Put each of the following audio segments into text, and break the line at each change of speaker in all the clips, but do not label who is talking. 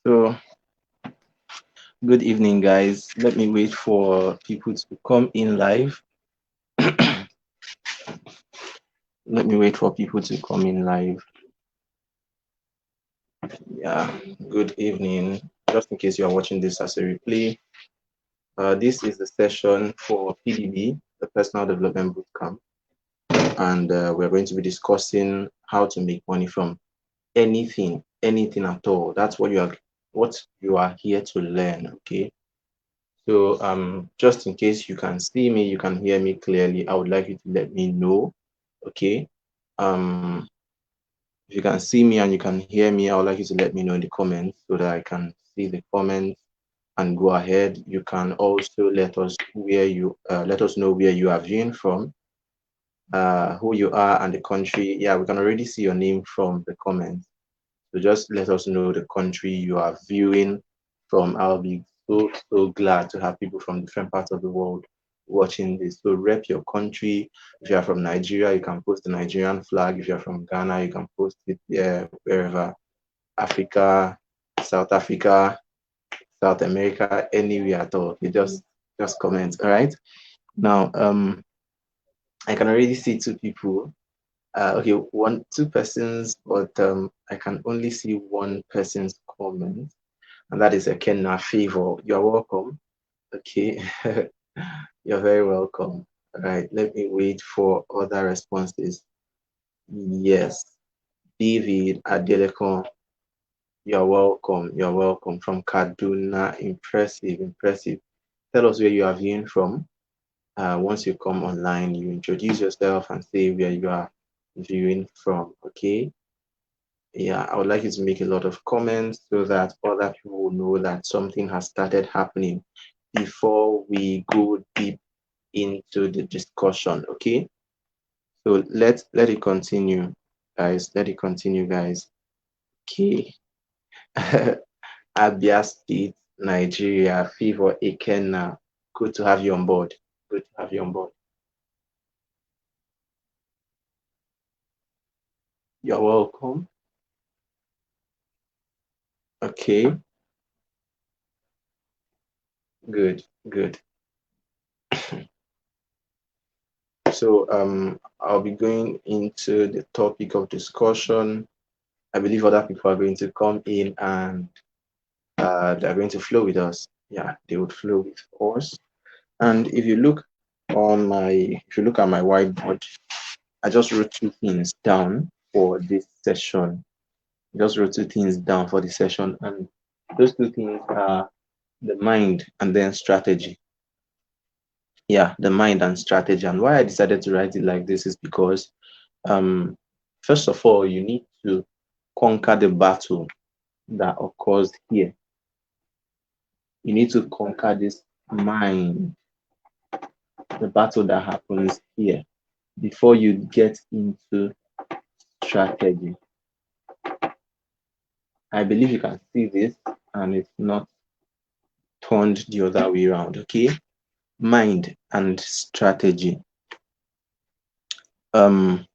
So, good evening, guys. Let me wait for people to come in live. Let me wait for people to come in live. Yeah, good evening. Just in case you are watching this as a replay, this is the session for PDB, the Personal Development Bootcamp, and we're going to be discussing how to make money from anything at all. That's what you are here to learn. Okay. So just in case you can see me, you can hear me clearly, I would like you to let me know. Okay. Um, if you can see me and you can hear me, I would like you to let me know in the comments so that I can see the comments and go ahead. You can also let us know where you are viewing from, who you are and the country. Yeah, we can already see your name from the comments. So just let us know the country you are viewing from. I'll be so glad to have people from different parts of the world watching this. So rep your country. If you are from Nigeria, you can post the Nigerian flag. If you're from Ghana, you can post it wherever. Africa, South Africa, South America, anywhere at all. You just comment. All right. Now I can already see two people. Okay, two persons, but I can only see one person's comment, and that is a Kenna Favor. You're welcome. Okay, you're very welcome. All right, let me wait for other responses. Yes, David Adelekon, you're welcome. You're welcome from Kaduna. Impressive, impressive. Tell us where you are viewing from. Once you come online, you introduce yourself and say where you are viewing from. Okay. Yeah, I would like you to make a lot of comments so that other people will know that something has started happening before we go deep into the discussion. Okay, so let it continue, guys. Let it continue, guys. Okay. Abia State, Nigeria, Favor Ekena. Good to have you on board. Good to have you on board. You're welcome. Okay. Good, good. So I'll be going into the topic of discussion. I believe other people are going to come in and they're going to flow with us. Yeah, they would flow with us. And if you look at my whiteboard, I just wrote two things down for this session. I just wrote two things down for the session, and those two things are the mind and then strategy. Yeah, the mind and strategy. And why I decided to write it like this is because first of all, you need to conquer the battle that occurs here. You need to conquer this mind, the battle that happens here, before you get into strategy. I believe you can see this and it's not turned the other way around. Okay, mind and strategy. Okay,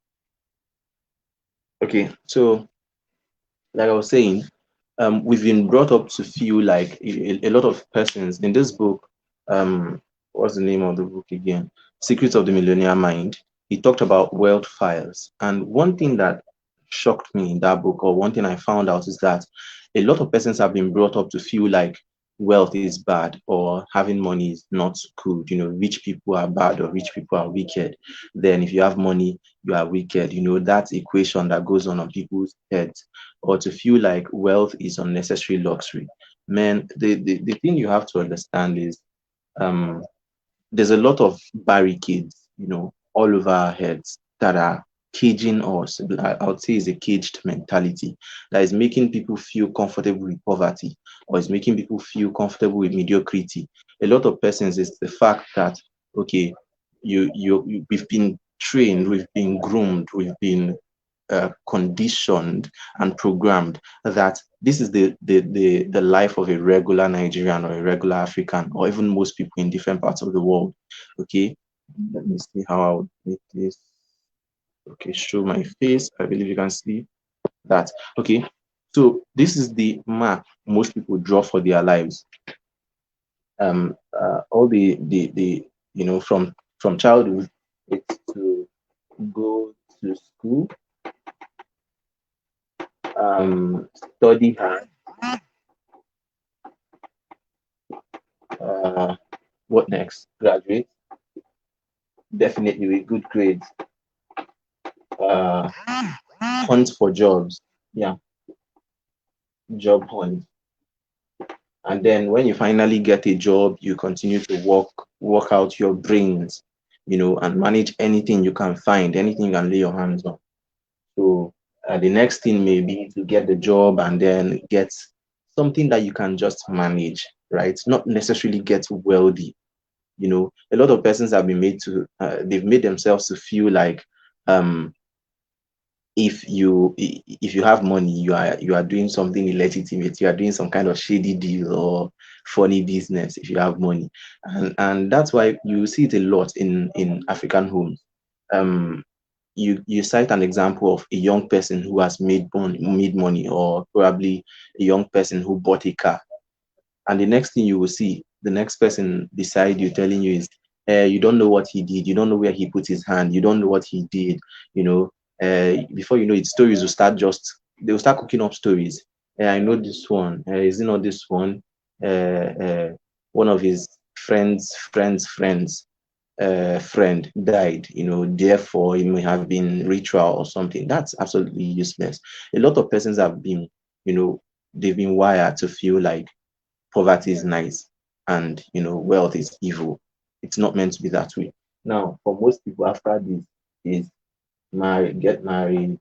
so like I was saying, we've been brought up to feel like a lot of persons in this book. What's the name of the book again? Secrets of the Millionaire Mind. He talked about wealth files, and one thing that shocked me in that book, or one thing I found out, is that a lot of persons have been brought up to feel like wealth is bad or having money is not good. You know, rich people are bad or rich people are wicked. Then if you have money, you are wicked. You know, that equation that goes on people's heads, or to feel like wealth is unnecessary luxury. Man, the thing you have to understand is there's a lot of barricades, you know, all over our heads that are caging us. I would say is a caged mentality that is making people feel comfortable with poverty, or is making people feel comfortable with mediocrity. A lot of persons is the fact that, okay, we've been trained, we've been groomed, we've been conditioned and programmed that this is the life of a regular Nigerian or a regular African, or even most people in different parts of the world. Okay, let me see how I would make this. Okay, show my face. I believe you can see that. Okay, So this is the map most people draw for their lives. All the from childhood, it's to go to school, study hard, what next? Graduate, definitely with good grades, uh, hunt for jobs, yeah, job hunt. And then when you finally get a job, you continue to work out your brains, and manage anything you can find, anything you can lay your hands on. So the next thing may be to get the job and then get something that you can just manage, right? Not necessarily get wealthy. A lot of persons have been they've made themselves to feel like um, if you have money, you are doing something illegitimate, you are doing some kind of shady deal or funny business if you have money. And that's why you see it a lot in African homes. um you cite an example of a young person who has made money, or probably a young person who bought a car, and the next thing you will see, the next person beside you telling you is, you don't know what he did, you don't know where he put his hand, you don't know what he did, you know. Before you know it, stories will start just, they will start cooking up stories. I know this one. Is it not this one? One of his friend died, therefore it may have been ritual or something. That's absolutely useless. A lot of persons have been, they've been wired to feel like poverty is nice and wealth is evil. It's not meant to be that way. Now, for most people, after this is get married,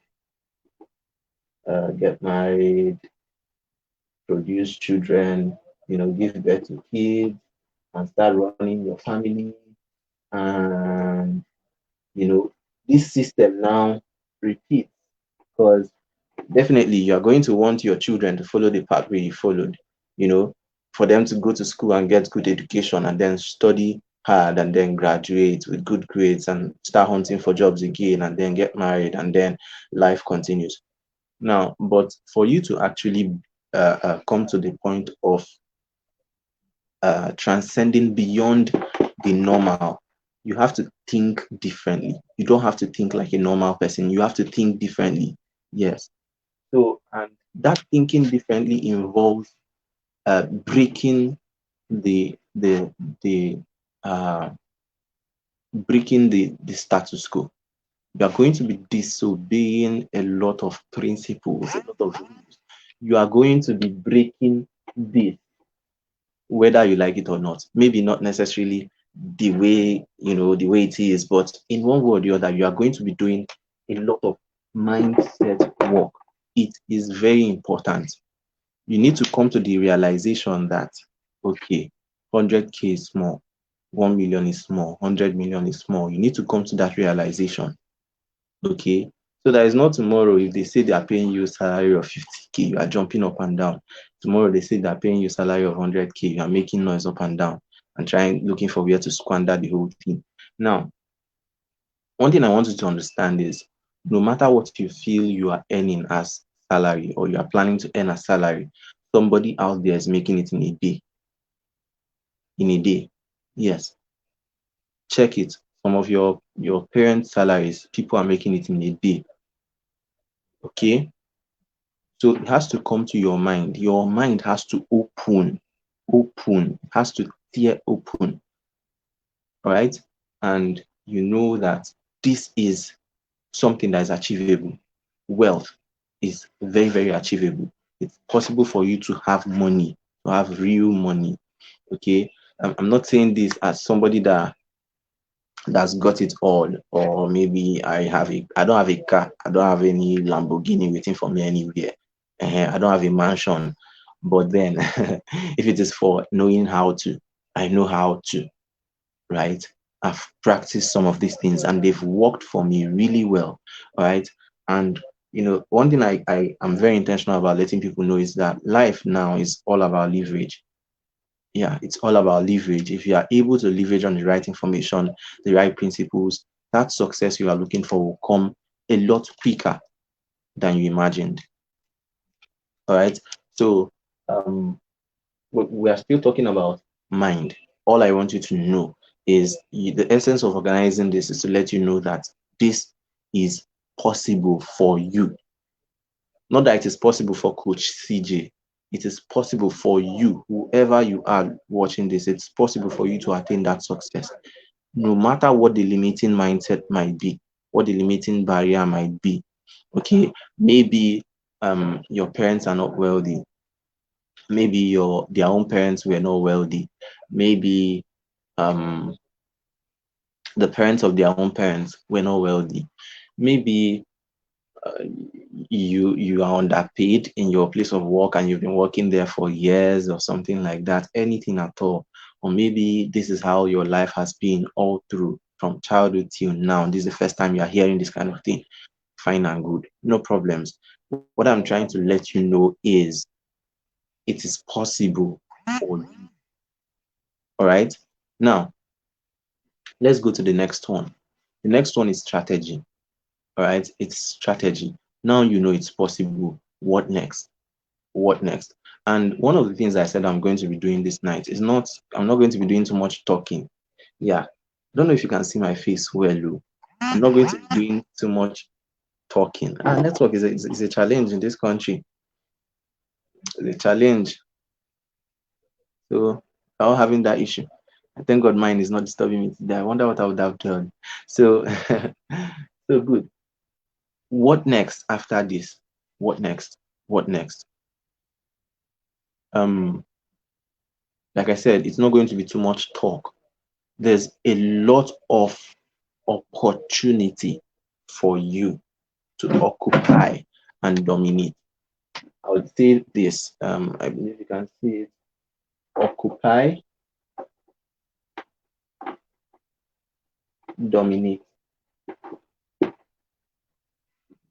produce children, give birth to kids, and start running your family. And you know, this system now repeats, because definitely you are going to want your children to follow the pathway you followed, you know, for them to go to school and get good education and then study hard and then graduate with good grades and start hunting for jobs again and then get married and then life continues. Now, but for you to actually come to the point of transcending beyond the normal, you have to think differently. You don't have to think like a normal person. You have to think differently. Yes. So, and that thinking differently involves breaking the the the uh, breaking the status quo. You are going to be disobeying a lot of principles, a lot of rules. You are going to be breaking this, whether you like it or not. Maybe not necessarily the way it is, but in one way or the other, you are going to be doing a lot of mindset work. It is very important. You need to come to the realization that, okay, 100K is small, 1 million is small, 100 million is small. You need to come to that realization. Okay. So that is not tomorrow, if they say they are paying you a salary of 50K, you are jumping up and down. Tomorrow they say they are paying you a salary of 100K, you are making noise up and down and looking for where to squander the whole thing. Now, one thing I want you to understand is, no matter what you feel you are earning as salary or you are planning to earn a salary, somebody out there is making it in a day. In a day. Yes. Check it. Some of your parents' salaries, people are making it in a day. Okay. So it has to come to your mind. Your mind has to open, has to tear open. All right. And you know that this is something that is achievable. Wealth is very, very achievable. It's possible for you to have money, to have real money. Okay. I'm not saying this as somebody that's got it all, or maybe I don't have a car, I don't have any Lamborghini waiting for me anywhere. I don't have a mansion. But then if it is for knowing how to, I know how to, right? I've practiced some of these things and they've worked for me really well. All right. And one thing I am very intentional about letting people know is that life now is all about leverage. Yeah, it's all about leverage. If you are able to leverage on the right information, the right principles, that success you are looking for will come a lot quicker than you imagined. All right. So we are still talking about mind. All I want you to know is the essence of organizing this is to let you know that this is possible for you. Not that it is possible for Coach CJ. It is possible for you, whoever you are watching this. It's possible for you to attain that success. No matter what the limiting mindset might be, what the limiting barrier might be. Okay, maybe your parents are not wealthy. Maybe their own parents were not wealthy. Maybe um the parents of their own parents were not wealthy. Maybe uh, you are underpaid in your place of work and you've been working there for years or something like that, anything at all. Or maybe this is how your life has been all through from childhood till now. This is the first time you are hearing this kind of thing. Fine and good, no problems. What I'm trying to let you know is it is possible for you. All right. Now, let's go to the next one. The next one is strategy. All right. It's strategy. Now you know it's possible. What next? What next? And one of the things I said I'm going to be doing this night is I'm not going to be doing too much talking. Yeah. I don't know if you can see my face well, Lou. I'm not going to be doing too much talking. Network is a challenge in this country. It's a challenge. So, without having that issue, I thank God mine is not disturbing me today. I wonder what I would have done. So, so good. What next after this? What next? What next? Um, like I said, it's not going to be too much talk. There's a lot of opportunity for you to occupy and dominate. I would say this. I believe you can see it. Occupy, dominate.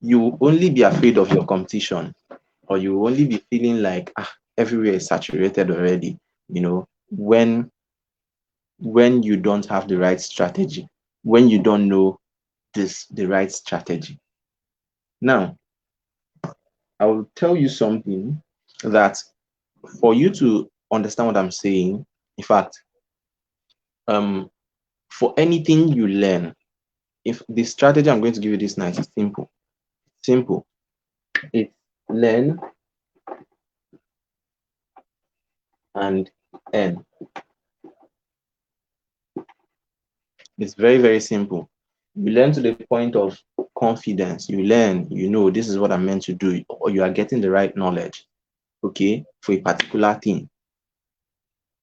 You will only be afraid of your competition, or you will only be feeling like everywhere is saturated already, when you don't have the right strategy, when you don't know the right strategy. Now, I will tell you something that for you to understand what I'm saying, in fact, um, for anything you learn, if the strategy I'm going to give you this night is simple, simple. It's learn and earn. It's very, very simple. You learn to the point of confidence. You learn, this is what I'm meant to do, or you are getting the right knowledge, okay, for a particular thing.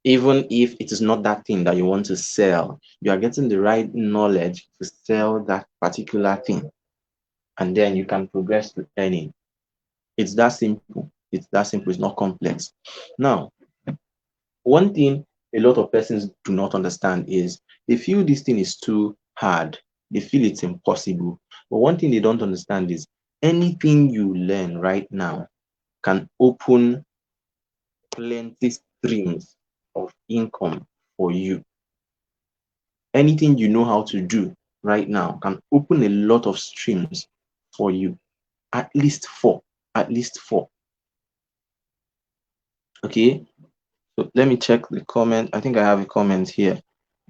Even if it is not that thing that you want to sell, you are getting the right knowledge to sell that particular thing. And then you can progress to earning. It's that simple. It's that simple. It's not complex. Now, one thing a lot of persons do not understand is they feel this thing is too hard. They feel it's impossible. But one thing they don't understand is anything you learn right now can open plenty streams of income for you. Anything you know how to do right now can open a lot of streams for you. At least four. At least four. Okay. So let me check the comment. I think I have a comment here.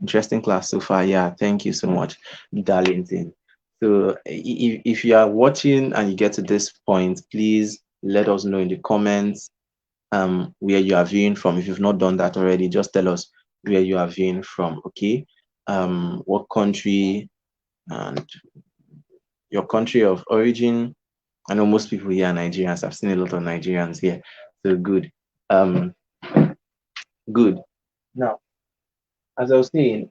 Interesting class so far. Yeah, thank you so much, Darlington. So if you are watching and you get to this point, please let us know in the comments where you are viewing from. If you've not done that already, just tell us where you are viewing from. Okay. What country and your country of origin. I know most people here are Nigerians. I've seen a lot of Nigerians here. So good. Good. Now, as I was saying,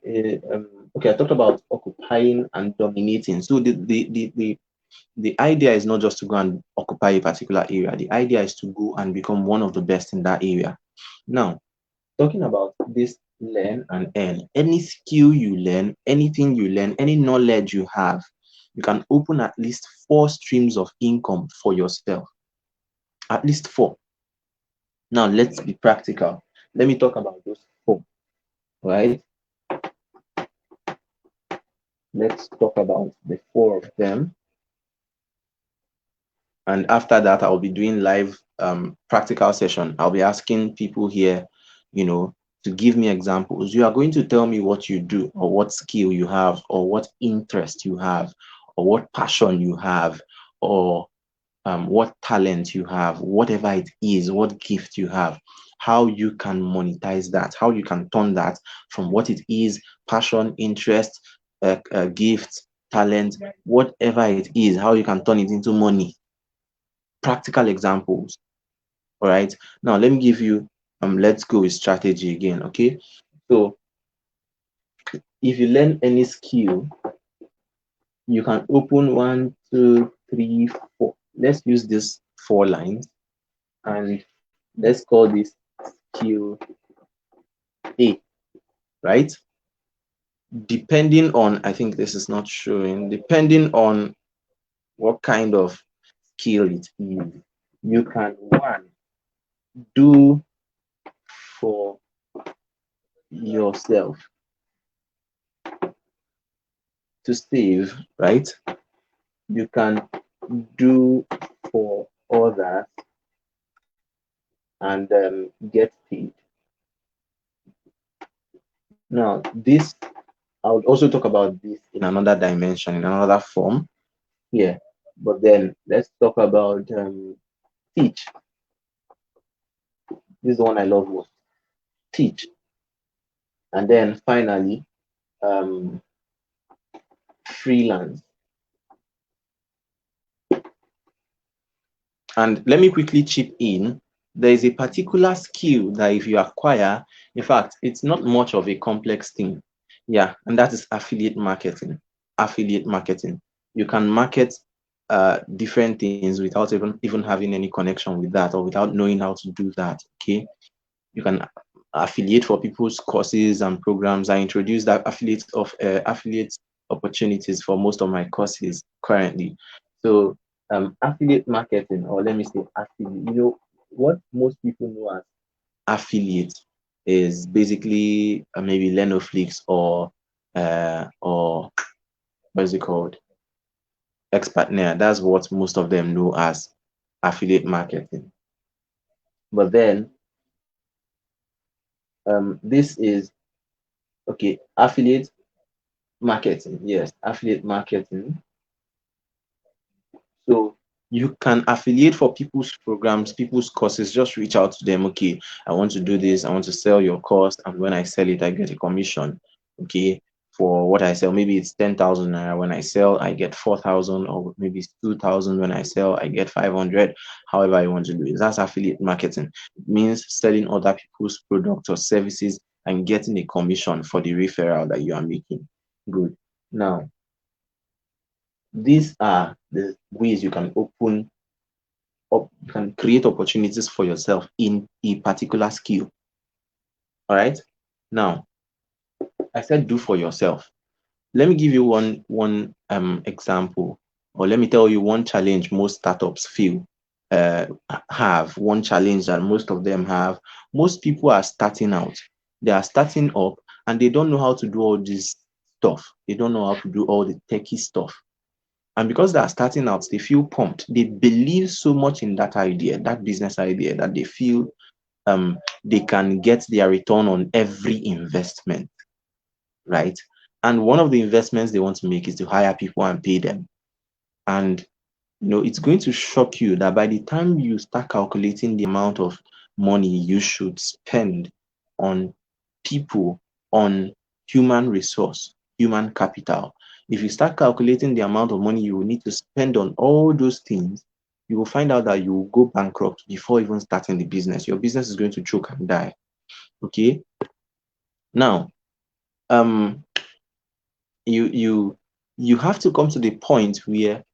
okay, I talked about occupying and dominating. So the idea is not just to go and occupy a particular area. The idea is to go and become one of the best in that area. Now, talking about this learn and earn, any skill you learn, anything you learn, any knowledge you have, you can open at least 4 streams of income for yourself. At least 4. Now, let's be practical. Let me talk about those 4, right? Let's talk about the 4 of them. And after that, I'll be doing live practical session, I'll be asking people here, to give me examples. You are going to tell me what you do, or what skill you have, or what interest you have, or what passion you have, or what talent you have, whatever it is, what gift you have, how you can monetize that, how you can turn that from what it is, passion, interest, gift, talent, whatever it is, how you can turn it into money. Practical examples. All right. Now let me give you let's go with strategy again. Okay. So if you learn any skill, you can open 1, 2, 3, 4. Let's use this 4 lines, and let's call this skill A, right? Depending on, I think this is not showing, depending on what kind of skill it is, you can one do for yourself to save, right? You can do for others and get paid. Now, this, I would also talk about this in another dimension, in another form here. But then let's talk about teach. This is the one I love most. Teach. And then finally, freelance. And let me quickly chip in. There is a particular skill that if you acquire, in fact, it's not much of a complex thing. Yeah, and that is affiliate marketing. Affiliate marketing. You can market different things without even having any connection with that, or without knowing how to do that. Okay. You can affiliate for people's courses and programs. I introduced that affiliate opportunities for most of my courses currently. So affiliate marketing, or let me say affiliate, what most people know as affiliate is basically maybe Lenoflix or what is it called? Expertnaire. That's what most of them know as affiliate marketing. But then this is okay, affiliate marketing. Yes, affiliate marketing. So you can affiliate for people's programs, people's courses. Just reach out to them. Okay, I want to do this. I want to sell your course, and when I sell it, I get a commission. Okay, for what I sell, maybe it's 10,000 naira. When I sell, I get 4,000, or maybe it's 2,000. When I sell, I get 500. However, I want to do it. That's affiliate marketing. It means selling other people's products or services and getting a commission for the referral that you are making. Good. Now, these are the ways you can open up, you can create opportunities for yourself in a particular skill. All right. Now, I said do for yourself. Let me give you one example, or let me tell you one challenge most startups feel have. One challenge that most of them have. Most people are starting out. They are starting up, and they don't know how to do all this stuff. They don't know how to do all the techie stuff. And because they are starting out, they feel pumped. They believe so much in that idea, that business idea, that they feel they can get their return on every investment, right? And one of the investments they want to make is to hire people and pay them. And it's going to shock you that by the time you start calculating the amount of money you should spend on people, on human resource, human capital, if you start calculating the amount of money you will need to spend on all those things, you will find out that you will go bankrupt before even starting the business. Your business is going to choke and die. Okay. Now, you have to come to the point where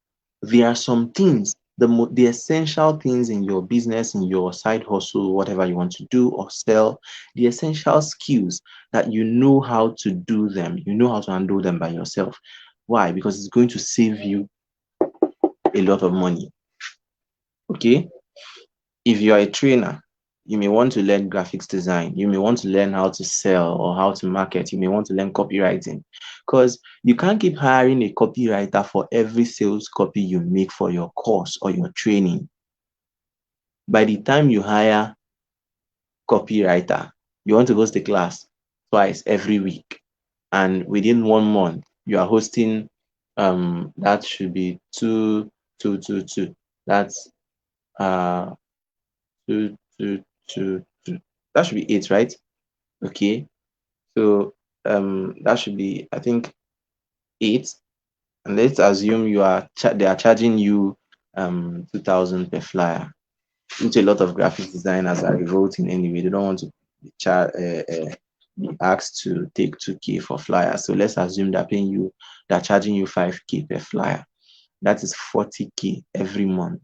there are some things, the essential things in your business, in your side hustle, whatever you want to do or sell, the essential skills that you know how to do them, you know how to handle them by yourself. Why? Because it's going to save you a lot of money. Okay? If you are a trainer, you may want to learn graphics design. You may want to learn how to sell or how to market. You may want to learn copywriting, because you can't keep hiring a copywriter for every sales copy you make for your course or your training. By the time you hire copywriter, you want to host a class twice every week, and within 1 month you are hosting that should be two. That's uh two. That should be eight, right? Okay. So that should be, I think, eight. And let's assume they are charging you 2,000 per flyer, which a lot of graphic designers are revolting anyway. They don't want to be asked to take 2K for flyers. So let's assume they're charging you 5K per flyer. That is 40K every month.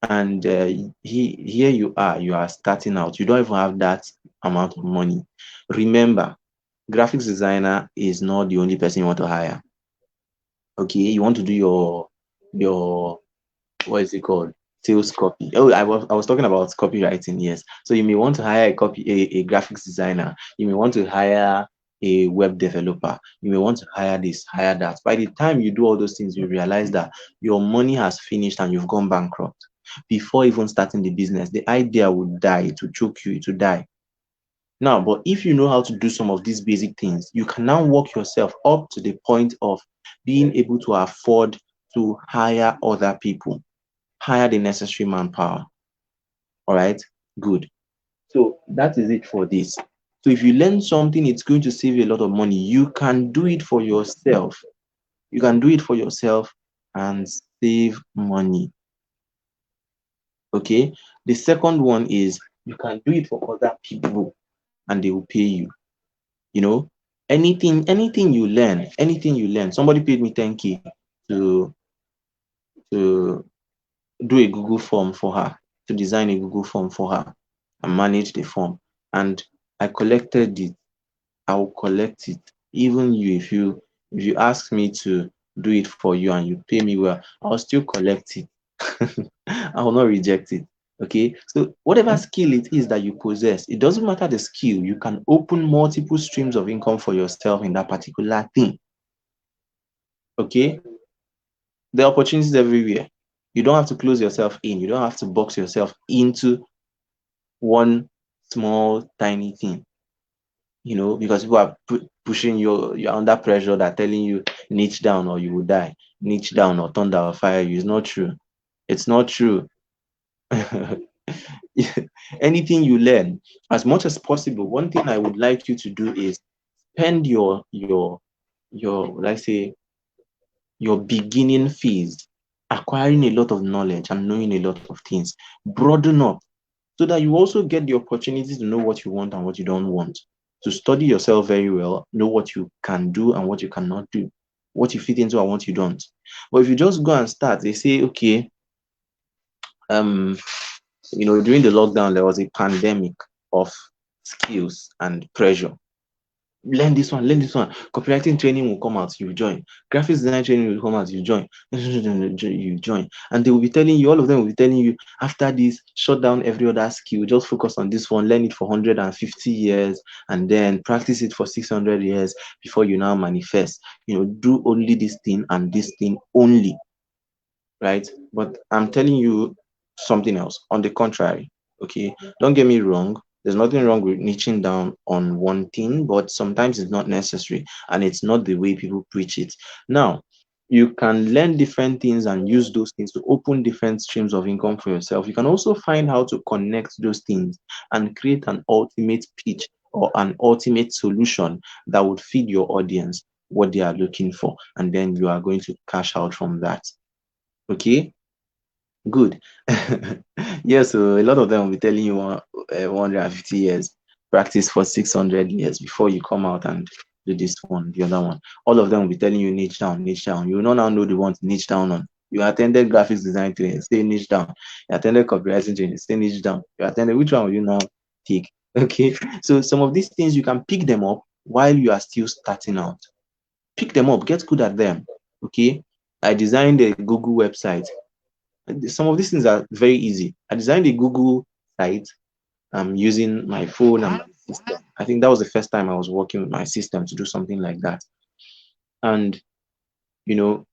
And here you are starting out. You don't even have that amount of money. Remember, graphics designer is not the only person you want to hire. Okay, you want to do your what is it called? Sales copy. Oh, I was talking about copywriting, yes. So you may want to hire a graphics designer. You may want to hire a web developer. You may want to hire this, hire that. By the time you do all those things, you realize that your money has finished and you've gone bankrupt. Before even starting the business, the idea would die, to choke you, to die. Now, but if you know how to do some of these basic things, you can now work yourself up to the point of being able to afford to hire other people, hire the necessary manpower. All right, good. So that is it for this. So if you learn something, it's going to save you a lot of money. You can do it for yourself. You can do it for yourself and save money. Okay. The second one is you can do it for other people and they will pay you. You know, anything you learn. Somebody paid me 10K to to do a Google form for her, to design a Google form for her and manage the form. And I collected it. I will collect it. Even you, if you ask me to do it for you and you pay me well, I'll still collect it. I will not reject it. Okay. So whatever skill it is that you possess, it doesn't matter the skill, you can open multiple streams of income for yourself in that particular thing. Okay. There are opportunities everywhere. You don't have to close yourself in. You don't have to box yourself into one small tiny thing, because people are pushing you. You're under pressure, that telling you niche down or you will die, niche down or thunder will fire you. It's not true. It's not true. Anything you learn, as much as possible, one thing I would like you to do is spend let's say, your beginning phase acquiring a lot of knowledge and knowing a lot of things. Broaden up so that you also get the opportunity to know what you want and what you don't want. To study yourself very well, know what you can do and what you cannot do, what you fit into and what you don't. But if you just go and start, they say, okay, during the lockdown, there was a pandemic of skills and pressure. Learn this one, learn this one. Copywriting training will come out, you join. Graphics design training will come out, you join. You join. And they will be telling you, all of them will be telling you, after this, shut down every other skill, just focus on this one, learn it for 150 years, and then practice it for 600 years before you now manifest. Do only this thing and this thing only. Right? But I'm telling you something else. On the contrary, okay, don't get me wrong. There's nothing wrong with niching down on one thing, but sometimes it's not necessary and it's not the way people preach it. Now, you can learn different things and use those things to open different streams of income for yourself. You can also find how to connect those things and create an ultimate pitch or an ultimate solution that would feed your audience what they are looking for. And then you are going to cash out from that. Okay, good. Yeah, so a lot of them will be telling you 150 years, practice for 600 years before you come out and do this one, the other one. All of them will be telling you niche down, niche down. You will not now know the one to niche down on. You attended graphics design training, stay niche down. You attended copywriting training, stay niche down. You attended, which one will you now take? Okay, so some of these things you can pick them up while you are still starting out. Pick them up, get good at them. Okay, I designed a Google website. Some of these things are very easy. I designed a Google site using my phone and my system. I think that was the first time I was working with my system to do something like that. And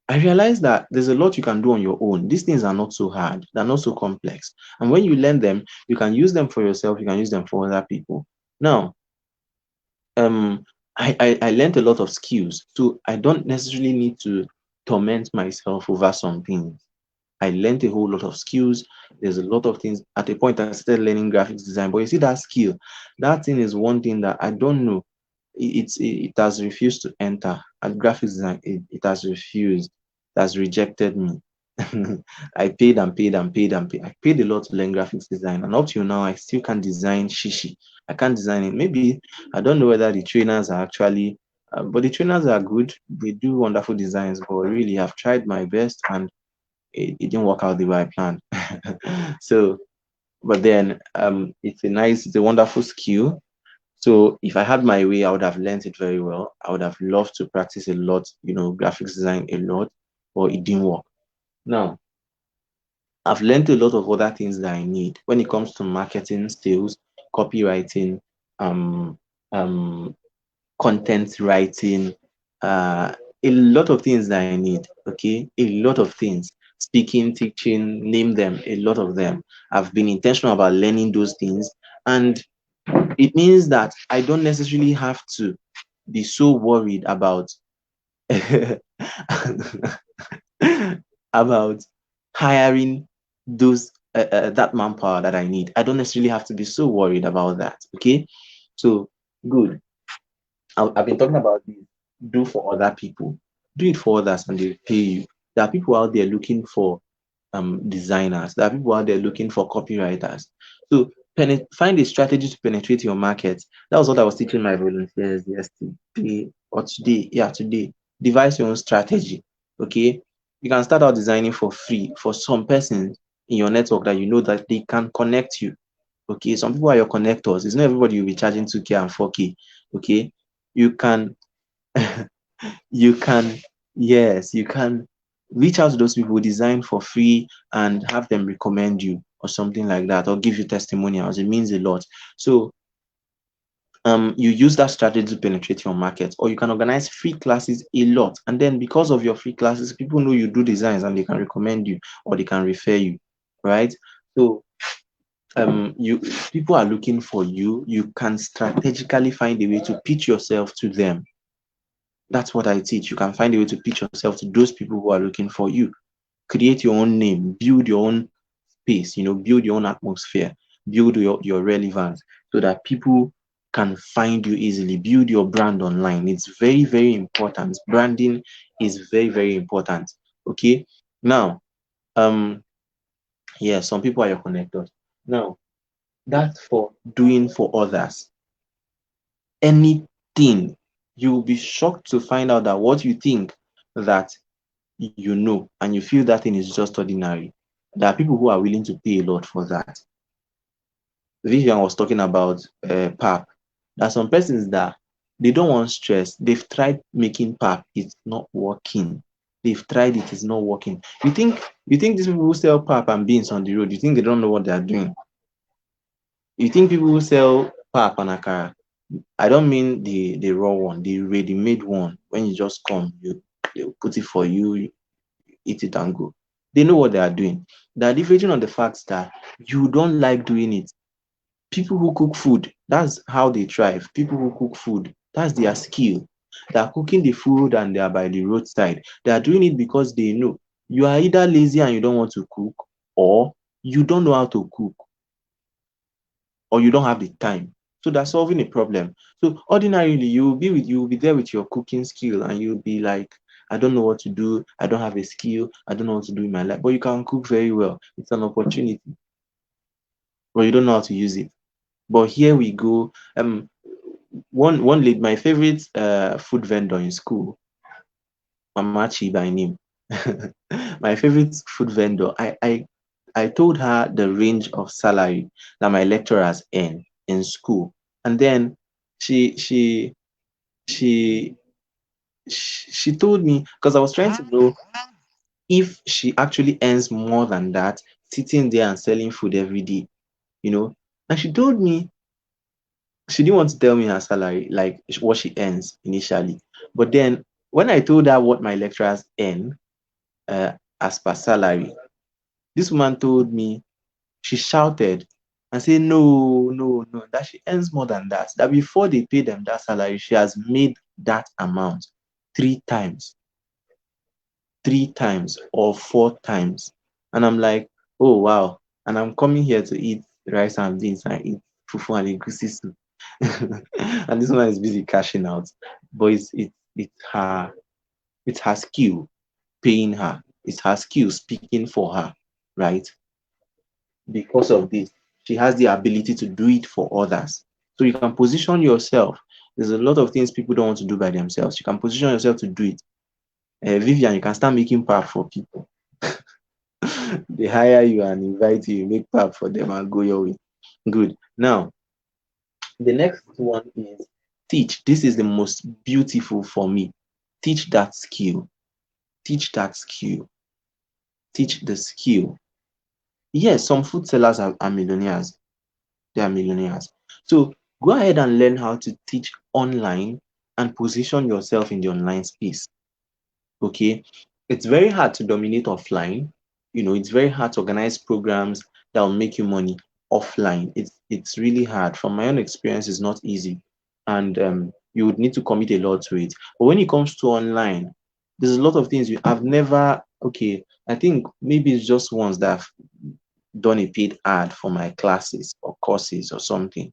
I realized that there's a lot you can do on your own. These things are not so hard, they're not so complex. And when you learn them, you can use them for yourself, you can use them for other people. Now, um, I learned a lot of skills, so I don't necessarily need to torment myself over some things. I learned a whole lot of skills. There's a lot of things. At a point, I started learning graphics design, but you see that skill, that thing is one thing that I don't know. It has refused to enter. At graphics design, it has refused. It has rejected me. I paid and paid and paid and paid. I paid a lot to learn graphics design, and up till now, I still can't design shishi. I can't design it. Maybe I don't know whether the trainers are actually, but the trainers are good. They do wonderful designs, but really, I've tried my best and it didn't work out the way I planned. So, but then it's a wonderful skill. So if I had my way, I would have learned it very well. I would have loved to practice a lot, graphics design a lot, but it didn't work. Now, I've learned a lot of other things that I need when it comes to marketing, sales, copywriting, um, um, content writing, a lot of things that I need. Okay, a lot of things. Speaking, teaching, name them, a lot of them. I've been intentional about learning those things, and it means that I don't necessarily have to be so worried about about hiring those that manpower that I need. I don't necessarily have to be so worried about that. Okay, so good. I've been talking about this. Do for other people. Do it for others, and they'll pay you. There are people out there looking for designers. There are people out there looking for copywriters. So find a strategy to penetrate your market. That was what I was teaching my volunteers yesterday or today. Yeah, today. Devise your own strategy. Okay. You can start out designing for free for some persons in your network that you know that they can connect you. Okay. Some people are your connectors. It's not everybody you'll be charging 2K and 4K. Okay. You can you can, yes, you can reach out to those people, design for free, and have them recommend you or something like that, or give you testimonials. It means a lot. So you use that strategy to penetrate your market, or you can organize free classes a lot, and then because of your free classes, people know you do designs and they can recommend you or they can refer you, right? So you people are looking for you. You can strategically find a way to pitch yourself to them. That's what I teach. You can find a way to pitch yourself to those people who are looking for you. Create your own name, build your own space, build your own atmosphere, build your relevance so that people can find you easily. Build your brand online. It's very, very important. Branding is very, very important. Okay. Now, yeah, some people are your connectors. Now, that's for doing for others. Anything, you'll be shocked to find out that what you think that you know and you feel that thing is just ordinary. There are people who are willing to pay a lot for that. Vivian was talking about pap. There are some persons that they don't want stress. They've tried making pap, it's not working. They've tried it, it's not working. You think these people who sell pap and beans on the road, you think they don't know what they are doing? You think people who sell pap and akara, I don't mean the raw one, the ready-made one. When you just come, they put it for you, you eat it and go. They know what they are doing. They are leveraging on the fact that you don't like doing it. People who cook food, that's how they thrive. People who cook food, that's their skill. They are cooking the food and they are by the roadside. They are doing it because they know you are either lazy and you don't want to cook, or you don't know how to cook, or you don't have the time. So they're solving a problem. So ordinarily, you'll be there with your cooking skill and you'll be like, I don't know what to do. I don't have a skill. I don't know what to do in my life. But you can cook very well. It's an opportunity, but you don't know how to use it. But here we go. One lady, my favorite food vendor in school, Mamachi by name. My favorite food vendor. I told her the range of salary that my lecturers earn in school, and then she she she she told me, because I was trying to know if she actually earns more than that sitting there and selling food every day, and she told me she didn't want to tell me her salary, like what she earns initially. But then when I told her what my lecturers earn, as per salary. This woman told me, she shouted and said, no, no, no, that she earns more than that. That before they pay them that salary, she has made that amount 3 times, 3 times or 4 times. And I'm like, oh wow. And I'm coming here to eat rice and beans and eat fufu and egusi soup. And this one is busy cashing out. But it's her skill paying her. It's her skill speaking for her, right? Because of this, she has the ability to do it for others. So you can position yourself. There's a lot of things people don't want to do by themselves. You can position yourself to do it. Vivian, you can start making pap for people. They hire you and invite you, make pap for them and go your way. Good. Now, the next one is teach. This is the most beautiful for me. Teach that skill. Teach that skill. Teach the skill. Yes, some food sellers are millionaires. They are millionaires. So go ahead and learn how to teach online and position yourself in the online space. Okay. It's very hard to dominate offline. It's very hard to organize programs that will make you money offline. It's really hard. From my own experience, it's not easy. And you would need to commit a lot to it. But when it comes to online, there's a lot of things I've never, okay, I think maybe it's just once that I've done a paid ad for my classes or courses or something.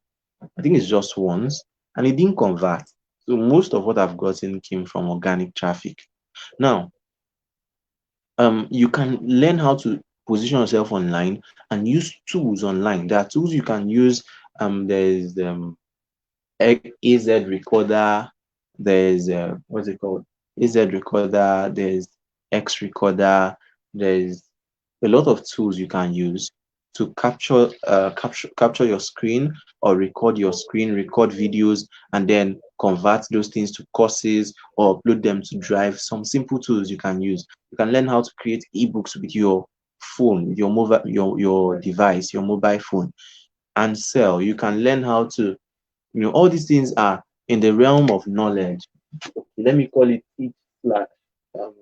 I think it's just once, and it didn't convert. So most of what I've gotten came from organic traffic. Now, you can learn how to position yourself online and use tools online. There are tools you can use. There's AZ Recorder. There's what's it called? AZ Recorder. There's X Recorder. There's a lot of tools you can use to capture your screen or record your screen, record videos, and then convert those things to courses or upload them to Drive. Some simple tools you can use. You can learn how to create ebooks with your phone, your mobile, your device, your mobile phone, and sell. You can learn how to, all these things are in the realm of knowledge. Let me call it teach slash um,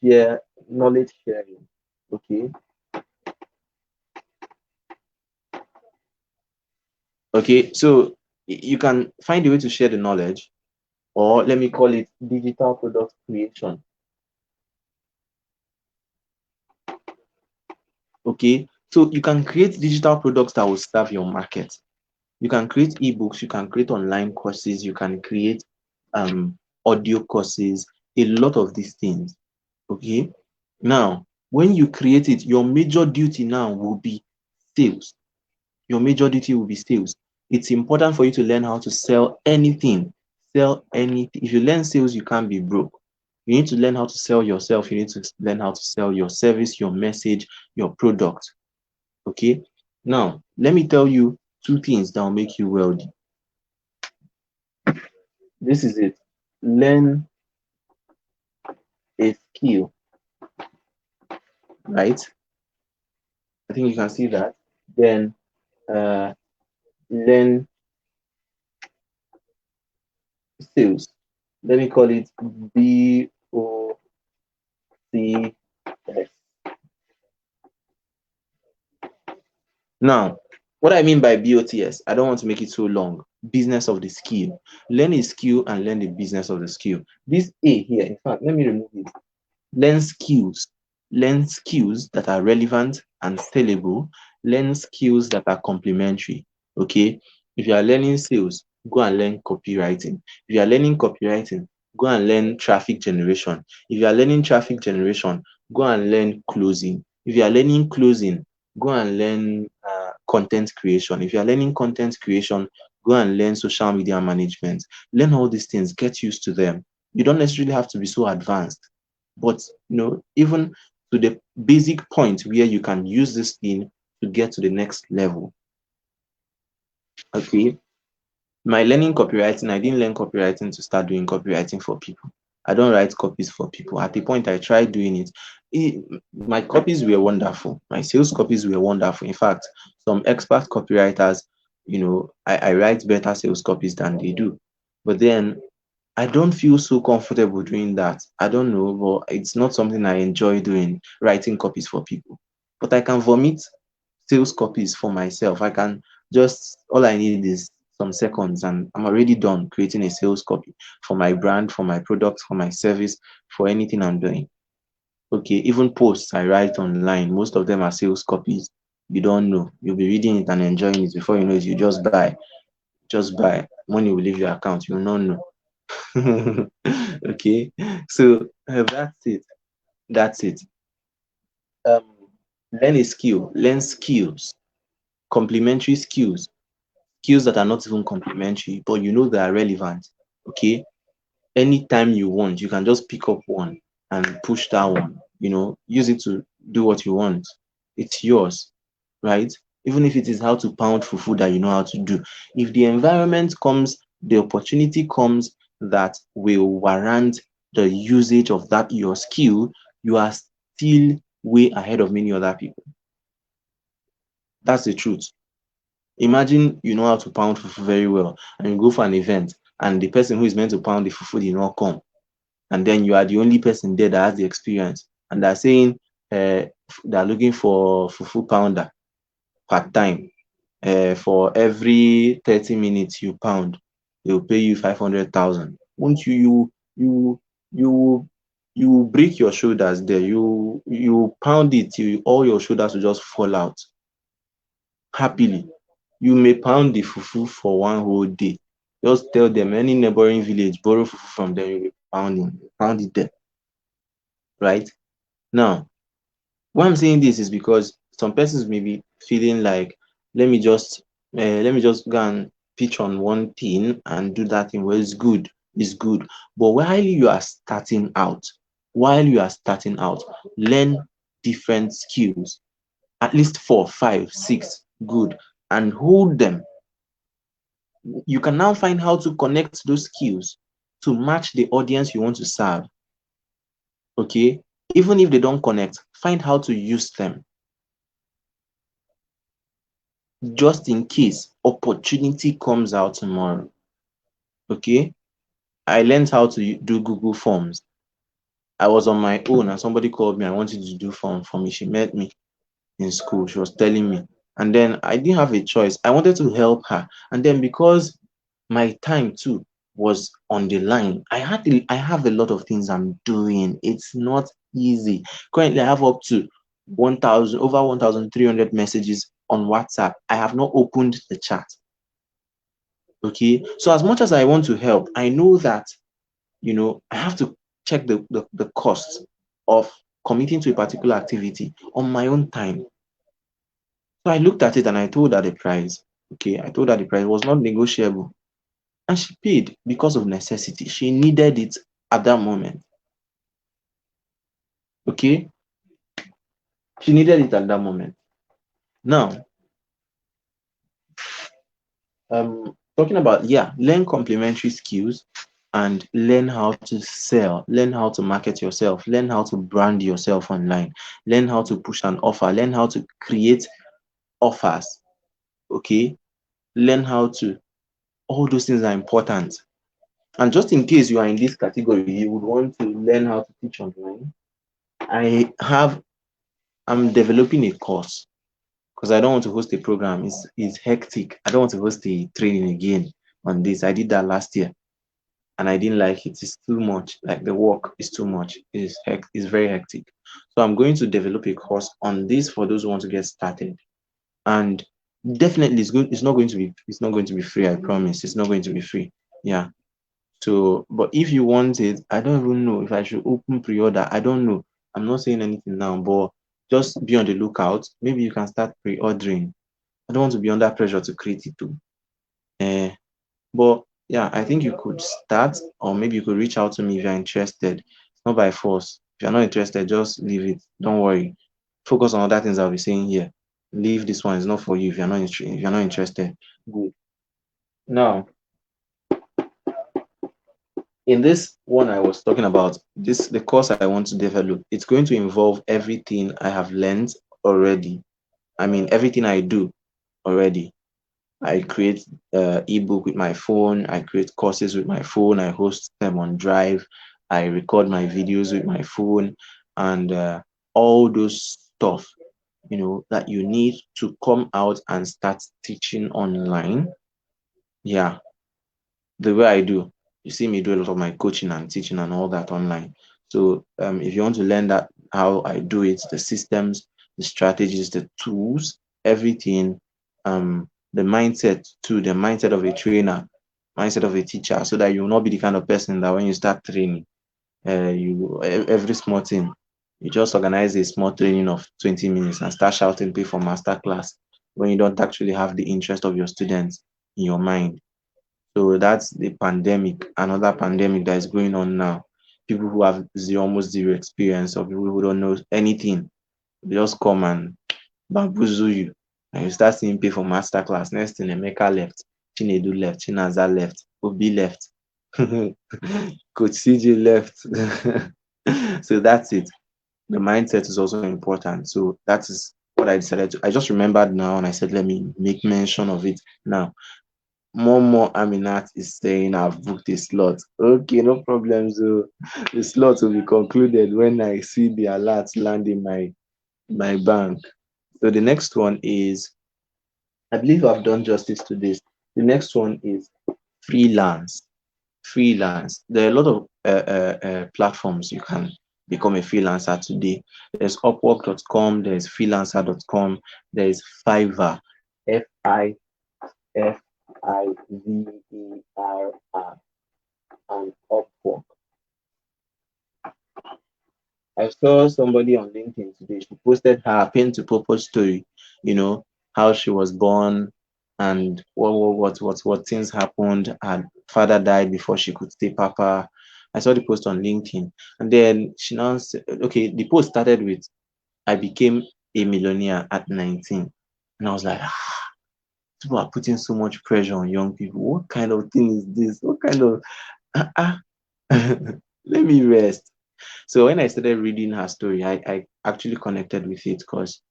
share knowledge sharing. Okay. Okay, so you can find a way to share the knowledge, or let me call it digital product creation. Okay, so you can create digital products that will serve your market. You can create ebooks, you can create online courses, you can create audio courses, a lot of these things. Okay, now when you create it, your major duty now will be sales. Your major duty will be sales. It's important for you to learn how to sell anything. Sell anything. If you learn sales, you can't be broke. You need to learn how to sell yourself. You need to learn how to sell your service, your message, your product. Okay. Now, let me tell you 2 things that will make you wealthy. This is it. Learn a skill, right? I think you can see that. Then learn sales. Let me call it BOCS. Now, what I mean by BOTS, I don't want to make it so long. Business of the skill. Learn a skill and learn the business of the skill. This A here, in fact, let me remove it. Learn skills. Learn skills that are relevant and sellable. Learn skills that are complementary. Okay? If you are learning sales, go and learn copywriting. If you are learning copywriting, go and learn traffic generation. If you are learning traffic generation, go and learn closing. If you are learning closing, go and learn content creation. If you are learning content creation, go and learn social media management. Learn all these things, get used to them. You don't necessarily have to be so advanced, but even to the basic point where you can use this thing to get to the next level. Okay. My learning copywriting, I didn't learn copywriting to start doing copywriting for people. I don't write copies for people. At the point I tried doing it, my copies were wonderful. My sales copies were wonderful. In fact, some expert copywriters, I write better sales copies than they do. But then I don't feel so comfortable doing that. I don't know, but it's not something I enjoy doing, writing copies for people. But I can vomit sales copies for myself. I can just, all I need is some seconds and I'm already done creating a sales copy for my brand, for my product, for my service, for anything I'm doing. Okay, even posts I write online, most of them are sales copies. You don't know. You'll be reading it and enjoying it. Before you know it, you just buy. Just buy. Money will leave your account. You will not know. Okay, so that's it. That's it. Um, learn a skill. Learn skills. Complementary skills. Skills that are not even complementary, but you know they are relevant. Okay, anytime you want, you can just pick up one and push that one. Use it to do what you want. It's yours, right? Even if it is how to pound fufu that you know how to do. If the environment comes, the opportunity comes that will warrant the usage of that your skill, you are still way ahead of many other people. That's the truth. Imagine you know how to pound fufu very well and you go for an event and the person who is meant to pound the fufu did not come, and then you are the only person there that has the experience, and they're saying they're looking for fufu pounder part time. For every 30 minutes you pound, they will pay you 500,000. Won't you break your shoulders there? You pound it till all your shoulders will just fall out happily. You may pound the fufu for one whole day. Just tell them any neighboring village, borrow fufu from them, you'll be pound it there, right? Now, why I'm saying this is because some persons may be feeling like, let me just go and pitch on one thing and do that thing. Well, it's good. But while you are starting out, learn different skills, at least 4, 5, 6, good, and hold them. You can now find how to connect those skills to match the audience you want to serve. Okay, even if they don't connect, find how to use them just in case opportunity comes out tomorrow. Okay, I learned how to do Google Forms. I was on my own and somebody called me and wanted to do form for me. She met me in school. She was telling me, and then I didn't have a choice. I wanted to help her, and then because my time too was on the line, I have a lot of things I'm doing. It's not easy. Currently, I have up to 1,300 messages on WhatsApp. I have not opened the chat. Okay, so as much as I want to help, I know that I have to check the cost of committing to a particular activity on my own time. So I looked at it and I told her the price. Okay, I told her the price was not negotiable. And she paid because of necessity. She needed it at that moment. Okay, she needed it at that moment. Now, talking about, learn complementary skills and learn how to sell, learn how to market yourself, learn how to brand yourself online, learn how to push an offer, learn how to create offers. Okay, learn how to, all those things are important. And just in case you are in this category, you would want to learn how to teach online. I'm developing a course because I don't want to host a program. It's hectic. I don't want to host a training again on this. I did that last year and I didn't like it. It's too much. Like the work is too much. It's very hectic. So I'm going to develop a course on this for those who want to get started. And definitely it's good. It's not going to be free, I promise. It's not going to be free. Yeah. So, but if you want it, I don't even know if I should open pre-order. I don't know. I'm not saying anything now, but just be on the lookout. Maybe you can start pre-ordering. I don't want to be under pressure to create it too. But yeah, I think you could start, or maybe you could reach out to me if you're interested. It's not by force. If you're not interested, just leave it. Don't worry. Focus on other things I'll be saying here. Leave this one. It's not for you if if you're not interested. Good. Now, in this one I was talking about, the course I want to develop, it's going to involve everything I have learned already. I mean, everything I do already. I create ebook with my phone. I create courses with my phone. I host them on Drive. I record my videos with my phone, and all those stuff, that you need to come out and start teaching online. Yeah, the way I do. You see me do a lot of my coaching and teaching and all that online. So if you want to learn that, how I do it, the systems, the strategies, the tools, everything, the mindset too, the mindset of a trainer, mindset of a teacher, so that you will not be the kind of person that when you start training, every small thing, you just organize a small training of 20 minutes and start shouting, pay for master class when you don't actually have the interest of your students in your mind. So that's the pandemic, another pandemic that is going on now. People who have almost zero experience, or people who don't know anything, they just come and bamboozle you. And you start seeing pay for masterclass. Next thing, Emeka left, Chinedu left, Chinaza left, Obi left, Coach CJ left. So that's it. The mindset is also important. So that is what I decided to. I just remembered now and I said, let me make mention of it now. More Aminat is saying I've booked a slot. Okay, no problem. So the slot will be concluded when I see the alerts land in my bank. So the next one is, I believe I've done justice to this. The next one is freelance. Freelance. There are a lot of platforms you can become a freelancer today. There's Upwork.com, there's freelancer.com, there's Fiverr, Fiverr, and Upwork. I saw somebody on LinkedIn today. She posted her pain to purpose story, how she was born and what things happened. Her father died before she could say Papa. I saw the post on LinkedIn. And then she now said, okay, the post started with, I became a millionaire at 19. And I was like, people are putting so much pressure on young people. What kind of thing is this? What kind of, let me rest. So when I started reading her story, I actually connected with it because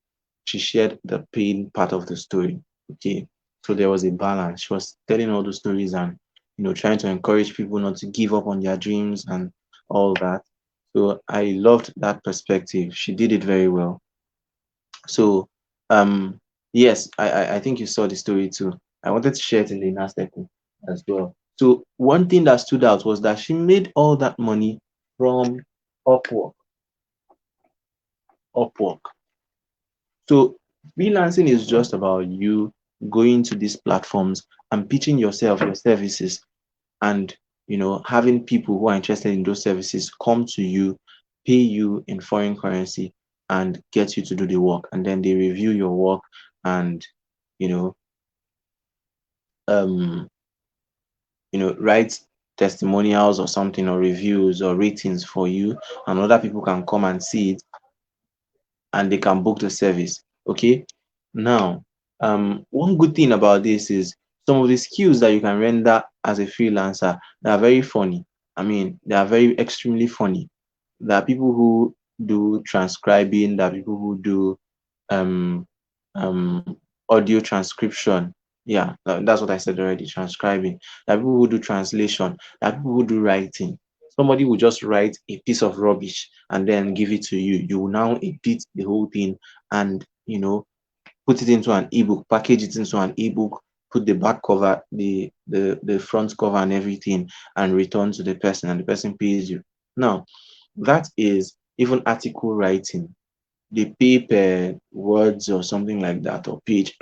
she shared the pain part of the story. Okay. So there was a balance. She was telling all the stories and trying to encourage people not to give up on their dreams and all that. So I loved that perspective. She did it very well. So yes, I think you saw the story too. I wanted to share it in the inner circle as well. So one thing that stood out was that she made all that money from Upwork. Upwork. So freelancing is just about you going to these platforms and pitching yourself, your services, and having people who are interested in those services come to you, pay you in foreign currency, and get you to do the work. And then they review your work and you know um write testimonials or something, or reviews or ratings for you, and other people can come and see it and they can book the service. Okay. Now, one good thing about this is some of the skills that you can render as a freelancer, they are very funny. I mean, they are very extremely funny. There are people who do transcribing, there are people who do um um audio transcription. Yeah, that's what I said already, transcribing. There are people who do translation, there are people who do writing. Somebody will just write a piece of rubbish and then give it to you. You will now edit the whole thing and put it into an ebook, package it into an ebook, put the back cover, the front cover and everything, and return to the person, and the person pays you. Now, that is even article writing. They pay per words or something like that, or page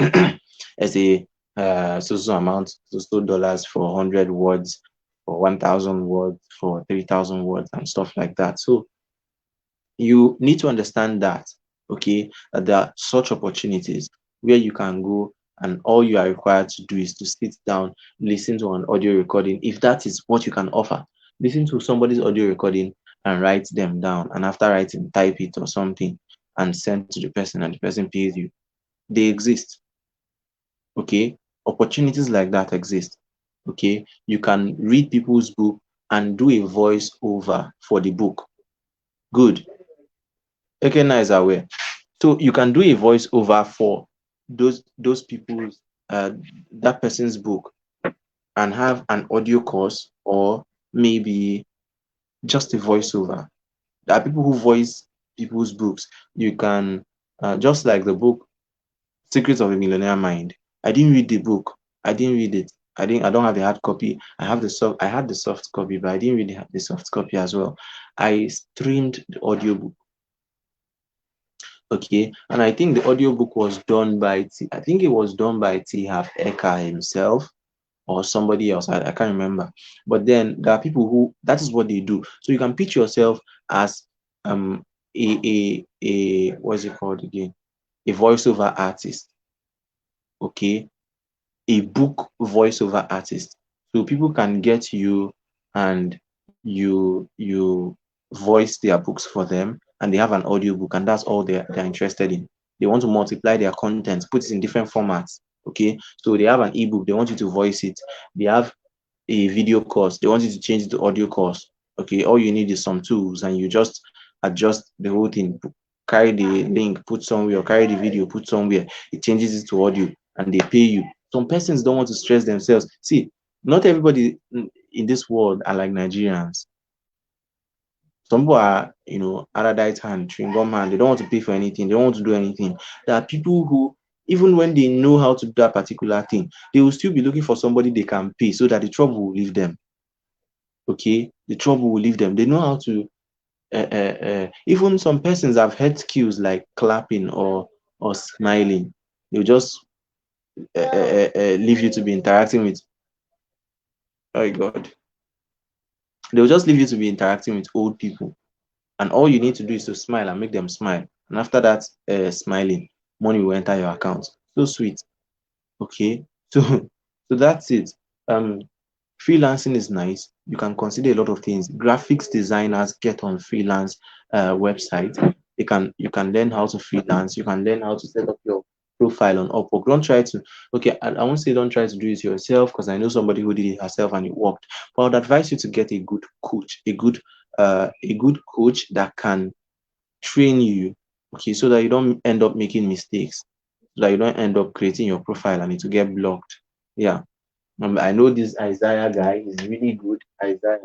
as a so amount, so dollars for 100 words, for 1,000 words, for 3,000 words, and stuff like that. So you need to understand that, okay, that there are such opportunities where you can go and all you are required to do is to sit down, listen to an audio recording. If that is what you can offer, listen to somebody's audio recording and write them down. And after writing, type it or something and send to the person, and the person pays you. They exist, okay? Opportunities like that exist, okay? You can read people's book and do a voice over for the book. Good. Ekena is aware. So you can do a voiceover for those people's that person's book and have an audio course, or maybe just a voiceover. There are people who voice people's books. You can, just like the book Secrets of a Millionaire Mind. I didn't read the book. I didn't read it. I don't have the hard copy. I had the soft copy, but I didn't read the soft copy as well. I streamed the audiobook. Okay. And I think the audiobook was done by I think it was done by T. Half Eka himself or somebody else. I can't remember. But then there are people who that is what they do. So you can pitch yourself as um a what's it called again? A voiceover artist. Okay, a book voiceover artist. So people can get you and you voice their books for them, and they have an audiobook, and that's all they're interested in. They want to multiply their content, put it in different formats. Okay, so they have an ebook, they want you to voice it. They have a video course, they want you to change it to audio course. Okay, all you need is some tools, and you just adjust the whole thing. Carry the link, put somewhere, or carry the video, put somewhere. It changes it to audio, and they pay you. Some persons don't want to stress themselves. See, not everybody in this world are like Nigerians. Some people are, Aradite hand, chewing gum hand. They don't want to pay for anything. They don't want to do anything. There are people who, even when they know how to do that particular thing, they will still be looking for somebody they can pay so that the trouble will leave them. Okay, the trouble will leave them. They know how to. Even some persons have heard skills like clapping or smiling. They'll just leave you to be interacting with. Oh God, they'll just leave you to be interacting with old people, and all you need to do is to smile and make them smile. And after that, smiling, money will enter your account. So sweet. Okay, so so that's it. Um, Freelancing is nice. You can consider a lot of things. Graphics designers get on freelance website. You can learn how to freelance. You can learn how to set up your profile on Upwork. Don't try to, okay, I won't say don't try to do it yourself, because I know somebody who did it herself and it worked. But I would advise you to get a good coach, a good coach that can train you, okay, so that you don't end up making mistakes, so that you don't end up creating your profile and it will get blocked. Yeah. I know this Isaiah guy is really good. Isaiah,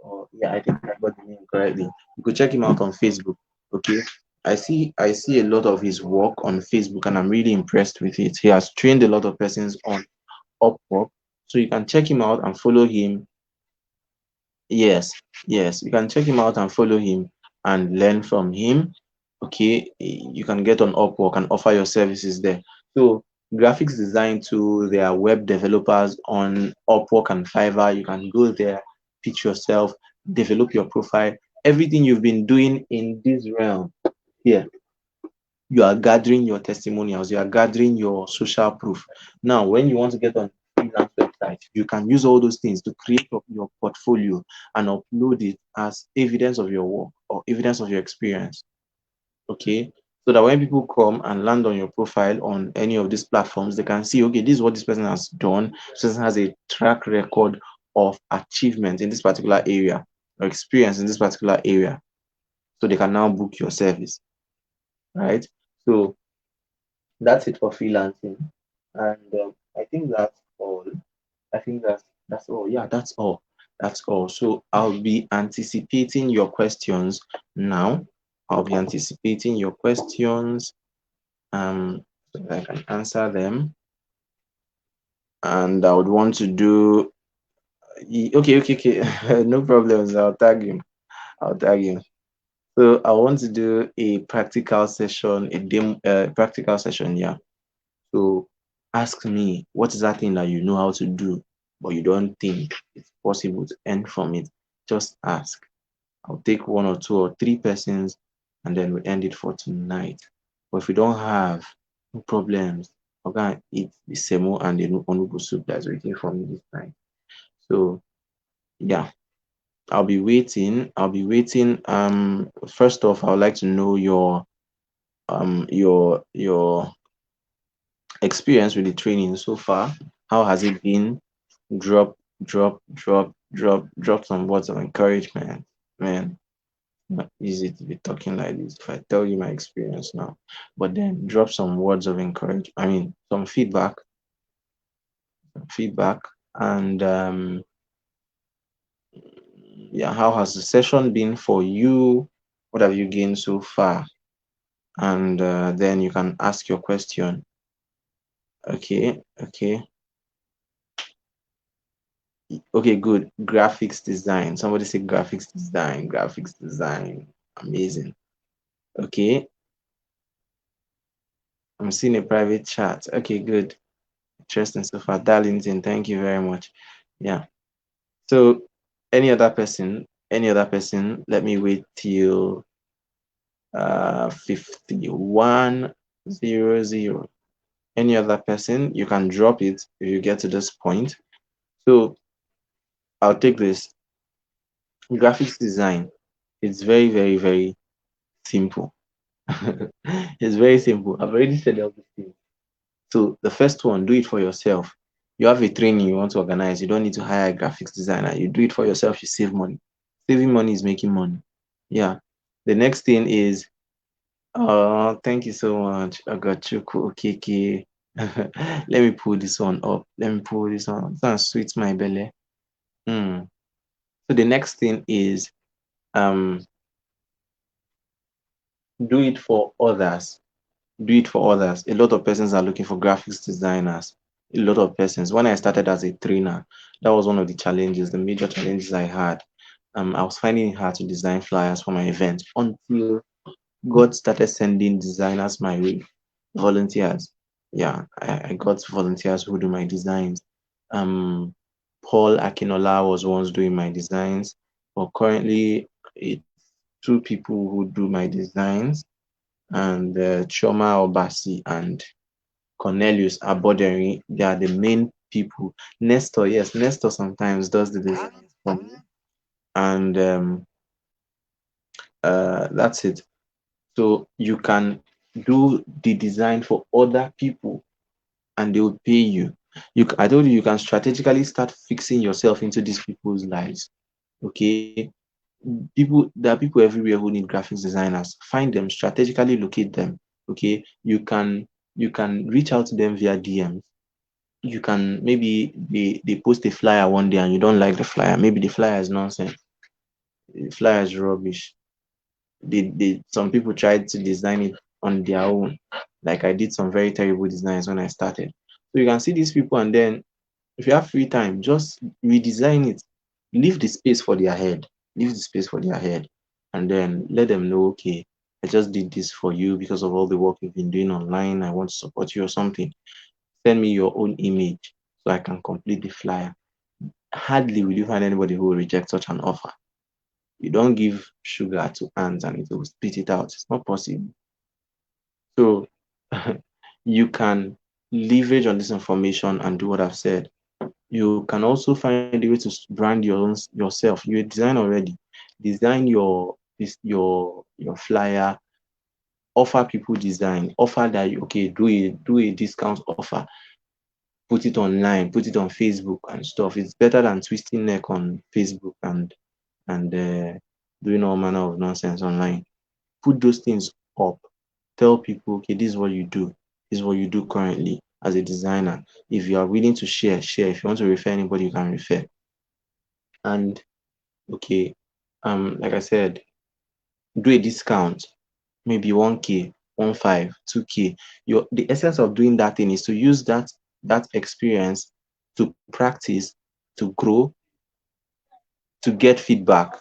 or yeah, I think I got the name correctly. You could check him out on Facebook. Okay, I see a lot of his work on Facebook, and I'm really impressed with it. He has trained a lot of persons on Upwork, so you can check him out and follow him. Yes, yes, you can check him out and follow him and learn from him. Okay, you can get on Upwork and offer your services there. So graphics design to their web developers on Upwork and Fiverr. You can go there, pitch yourself, develop your profile. Everything you've been doing in this realm here, you are gathering your testimonials, you are gathering your social proof. Now, when you want to get on freelance website, you can use all those things to create your portfolio and upload it as evidence of your work or evidence of your experience. Okay, so that when people come and land on your profile on any of these platforms, they can see, okay, this is what this person has done. This person has a track record of achievement in this particular area or experience in this particular area. So they can now book your service, right? So that's it for freelancing. And I think that's all. I think that's all. Yeah, that's all. That's all. So I'll be anticipating your questions now. I'll be anticipating your questions so that I can answer them. And I would want to do okay. No problems. I'll tag you. I'll tag you. So I want to do a practical session, a demo practical session, yeah. So ask me, what is that thing that you know how to do, but you don't think it's possible to earn from it? Just ask. I'll take one or two or three persons, and then we end it for tonight. But if we don't have, no problems, we're gonna eat the semo and the onubu soup that's waiting for me this time. So yeah, I'll be waiting. I'll be waiting. First off, I would like to know your experience with the training so far. How has it been? Drop some words of encouragement, man. not easy to be talking like this if I tell you my experience now. But then drop some words of encouragement. I mean, some feedback, and yeah, how has the session been for you? What have you gained so far? And then you can ask your question. Okay, okay, good. Graphics design. Somebody say graphics design. Graphics design. Amazing. Okay, I'm seeing a private chat. Okay, good. Interesting so far. Darlington, thank you very much. Yeah. So, any other person? Any other person? Let me wait till 5100. Any other person? You can drop it if you get to this point. So, I'll take this. Graphics design. It's very, very, very simple. It's very simple. I've already said all these things. So the first one, do it for yourself. You have a training you want to organize. You don't need to hire a graphics designer. You do it for yourself. You save money. Saving money is making money. Yeah. The next thing is, oh, thank you so much. I got you. Okay. Let me pull this one up. Let me pull this one. That's sweet my belly. So the next thing is, um, do it for others. Do it for others. A lot of persons are looking for graphics designers. A lot of persons. When I started as a trainer, that was one of the challenges, the major challenges I had. I was finding it hard to design flyers for my event until God started sending designers my way, volunteers. Yeah, I got volunteers who do my designs. Um, Paul Akinola was once doing my designs, but currently it's two people who do my designs, and Choma Obasi and Cornelius Aboderi. They are the main people. Nestor, yes, Nestor sometimes does the designs for me, and that's it. So you can do the design for other people, and they will pay you. I told you, you can strategically start fixing yourself into these people's lives. Okay, there are people everywhere who need graphics designers. Find them, strategically locate them. Okay, you can reach out to them via DMs. You can, maybe they post a flyer one day and you don't like the flyer. Maybe the flyer is nonsense. The flyer is rubbish. Some people tried to design it on their own. Like I did some very terrible designs when I started. So you can see these people, and then if you have free time, just redesign it. Leave the space for their head. Leave the space for their head. And then let them know, okay, I just did this for you because of all the work you've been doing online. I want to support you or something. Send me your own image so I can complete the flyer. Hardly will you find anybody who will reject such an offer. You don't give sugar to ants and it will spit it out. It's not possible. So you can leverage on this information and do what I've said. You can also find a way to brand yourself. You're a designer already. Design your flyer. Offer people design. Offer that, okay, do a discount offer. Put it online. Put it on Facebook and stuff. It's better than twisting neck on Facebook and doing all manner of nonsense online. Put those things up. Tell people, okay, this is what you do. This is what you do currently as a designer. If you are willing to share, share. If you want to refer anybody, you can refer. And okay, like I said, do a discount, maybe 1K, 1.5, 2K. The essence of doing that thing is to use that experience to practice, to grow, to get feedback.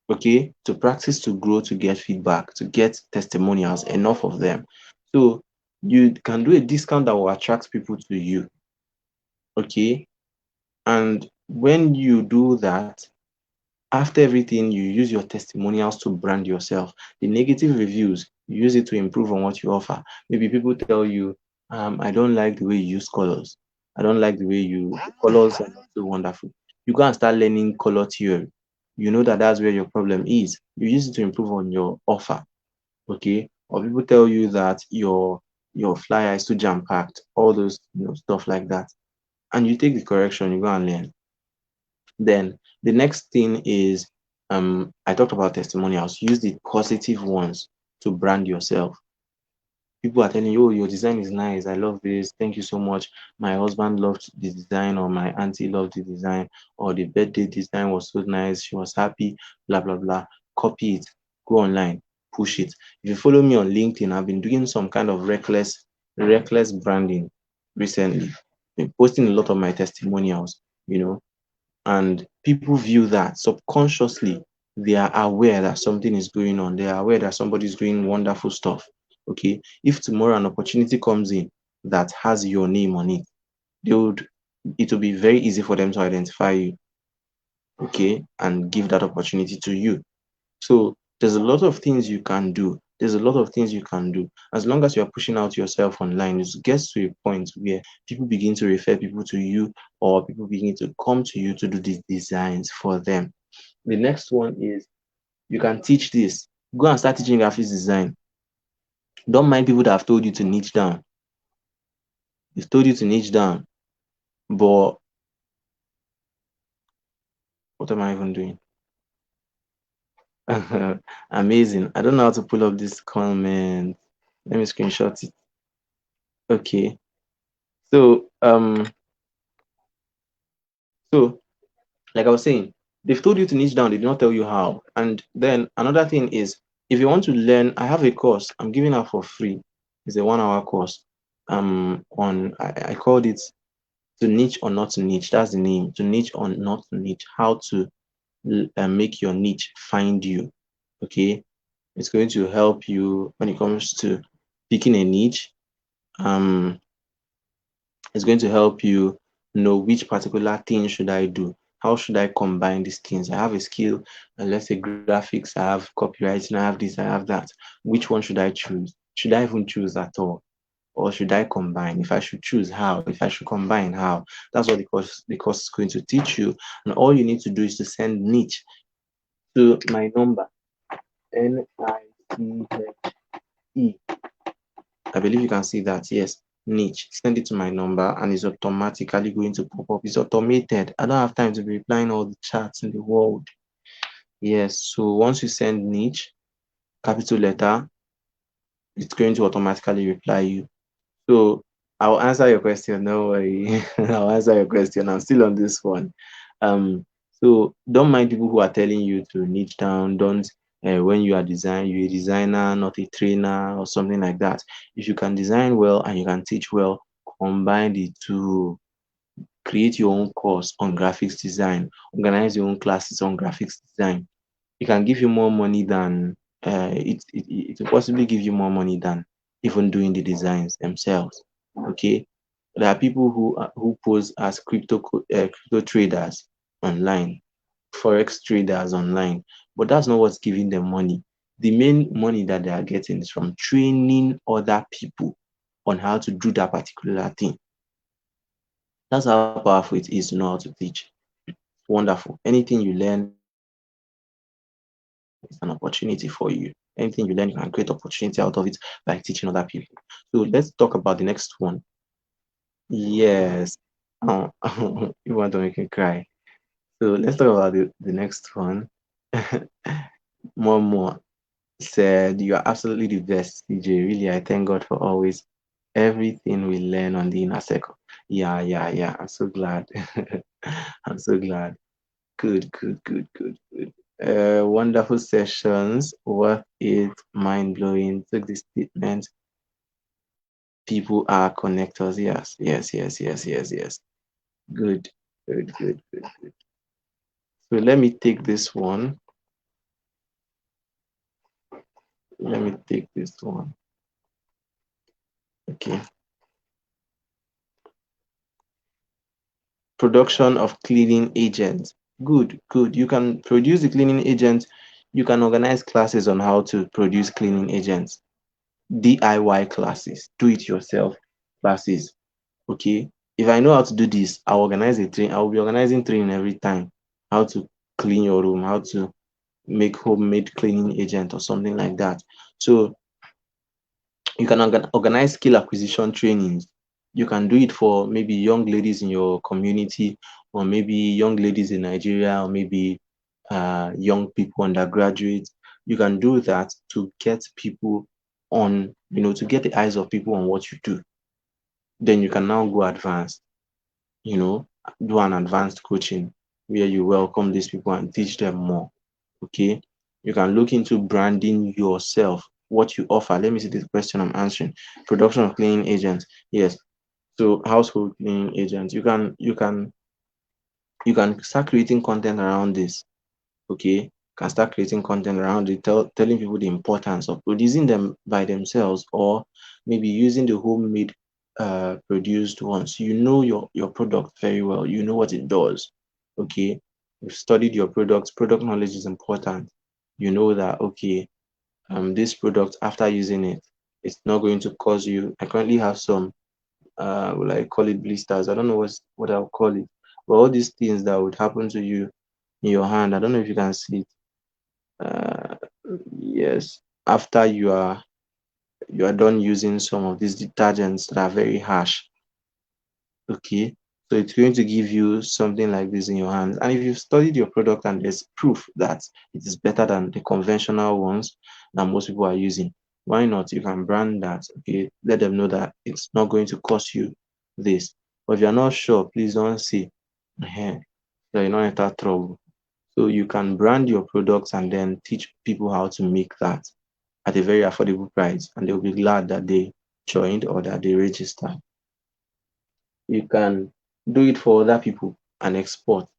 Okay, to practice, to grow, to get feedback, to get testimonials, enough of them. So you can do a discount that will attract people to you. Okay, and when you do that, after everything, you use your testimonials to brand yourself. The negative reviews, you use it to improve on what you offer. Maybe people tell you, I don't like the way you use colors. I don't like the way colors are not so wonderful. You go and start learning color theory. You know that that's where your problem is. You use it to improve on your offer. Okay. Or people tell you that your flyer is too jam packed, all those stuff like that. And you take the correction, you go and learn. Then the next thing is I talked about testimonials. Use the positive ones to brand yourself. People are telling you, oh, your design is nice. I love this. Thank you so much. My husband loved the design, or my auntie loved the design, or the birthday design was so nice. She was happy, blah, blah, blah. Copy it. Go online. Push it. If you follow me on LinkedIn, I've been doing some kind of reckless branding recently. Been posting a lot of my testimonials, and people view that subconsciously. They are aware that something is going on. They are aware that somebody's doing wonderful stuff. Okay. If tomorrow an opportunity comes in that has your name on it, they would it will be very easy for them to identify you, okay, and give that opportunity to you. So there's a lot of things you can do. There's a lot of things you can do. As long as you're pushing out yourself online, it gets to a point where people begin to refer people to you, or people begin to come to you to do these designs for them. The next one is, you can teach this. Go and start teaching graphics design. Don't mind people that have told you to niche down. They've told you to niche down, but what am I even doing? Amazing. I don't know how to pull up this comment. Let me screenshot it. Okay. So, so like I was saying, they've told you to niche down, they did not tell you how. And then another thing is, if you want to learn, I have a course I'm giving out for free. It's a 1 hour course. I called it To Niche or Not to Niche. That's the name. To Niche or Not to Niche. How to make your niche find you. Okay. It's going to help you when it comes to picking a niche. It's going to help you know which particular thing should I do. How should I combine these things? I have a skill, let's say graphics, I have copywriting, I have this, I have that. Which one should I choose? Should I even choose at all? Or should I combine? If I should choose, how? If I should combine, how? That's what the course is going to teach you. And all you need to do is to send niche to my number, NICHE. I believe you can see that. Yes, niche. Send it to my number and it's automatically going to pop up. It's automated. I don't have time to be replying all the chats in the world. Yes, so once you send niche, capital letter, it's going to automatically reply you. So I'll answer your question. No worry. I'll answer your question. I'm still on this one. So don't mind people who are telling you to niche down. Don't when you're a designer, not a trainer or something like that. If you can design well and you can teach well, combine the two. Create your own course on graphics design. Organize your own classes on graphics design. It can give you more money than it will possibly give you more money than even doing the designs themselves. Okay, there are people who pose as crypto traders online, forex traders online, but that's not what's giving them money. The main money that they are getting is from training other people on how to do that particular thing. That's how powerful it is to know how to teach. Wonderful. Anything you learn is an opportunity for you. Anything you learn, you can create opportunity out of it by teaching other people. So let's talk about the next one. Yes. Oh, you want to make me cry. So let's talk about the next one. More said, you are absolutely the best, CJ. Really, I thank God for always everything we learn on the inner circle. Yeah. I'm so glad. I'm so glad. Good. Wonderful sessions, worth it, mind blowing. Took the statement. People are connectors. Yes. Good. So let me take this one. Okay. Production of cleaning agents. Good. You can produce the cleaning agent. You can organize classes on how to produce cleaning agents. DIY classes, do it yourself classes. Okay. If I know how to do this, I'll be organizing training every time. How to clean your room, how to make homemade cleaning agent or something like that. So you can organize skill acquisition trainings. You can do it for maybe young ladies in your community, or maybe young ladies in Nigeria, or maybe young people, undergraduates. You can do that to get people on, to get the eyes of people on what you do. Then you can now go advanced, you know, do an advanced coaching where you welcome these people and teach them more. Okay. You can look into branding yourself, what you offer. Let me see the question I'm answering. Production of cleaning agents. Yes. So household cleaning agents. You can start creating content around this. Okay. Can start creating content around it, telling people the importance of producing them by themselves, or maybe using the homemade produced ones. You know your product very well. You know what it does. Okay. You've studied your products. Product knowledge is important. You know that, okay, this product, after using it, it's not going to cause you. I currently have some will I call it blisters? I don't know what I'll call it. But all these things that would happen to you in your hand, I don't know if you can see it. Uh, yes, after you are done using some of these detergents that are very harsh. Okay, so it's going to give you something like this in your hands. And if you've studied your product and there's proof that it is better than the conventional ones that most people are using, why not? You can brand that. Okay, let them know that it's not going to cost you this. But if you're not sure, please don't say, so you don't enter trouble. So you can brand your products and then teach people how to make that at a very affordable price, and they'll be glad that they joined or that they registered. You can do it for other people and export.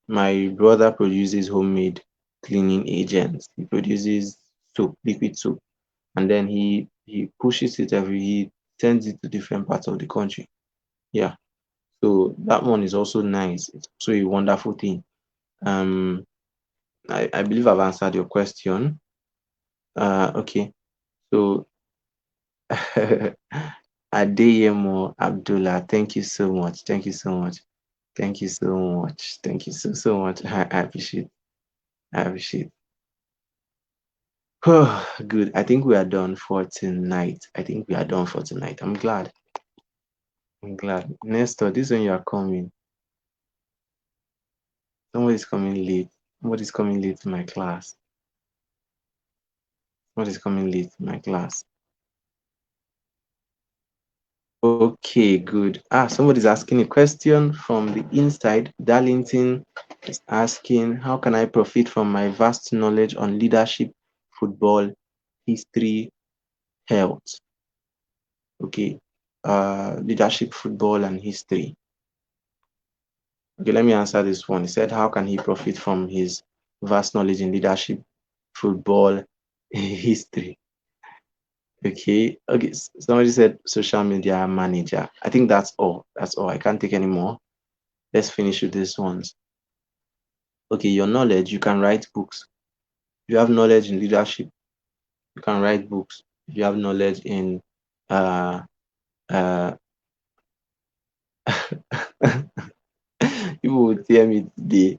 My brother produces homemade cleaning agents. He produces soap, liquid soap, and then he pushes it he sends it to different parts of the country. Yeah. So that one is also nice. It's also a wonderful thing. Um, I believe I've answered your question. Okay. So Adeyemo Abdullah, thank you so much. Thank you so much. Thank you so much. Thank you so much. I appreciate. I appreciate. Oh, good. I think we are done for tonight. I think we are done for tonight. I'm glad. I'm glad. Nestor, this one you are coming. Somebody's coming late. Somebody's coming late to my class. Somebody's coming late to my class. Okay, good. Somebody's asking a question from the inside. Darlington is asking, how can I profit from my vast knowledge on leadership, football, history, health? Okay, leadership, football, and history. Okay, let me answer this one. He said, how can he profit from his vast knowledge in leadership, football, history? Okay, okay. Somebody said social media manager. I think that's all. That's all. I can't take any more. Let's finish with this ones. Okay, your knowledge, you can write books. If you have knowledge in leadership, you can write books. If you have knowledge in uh uh people would tell me today.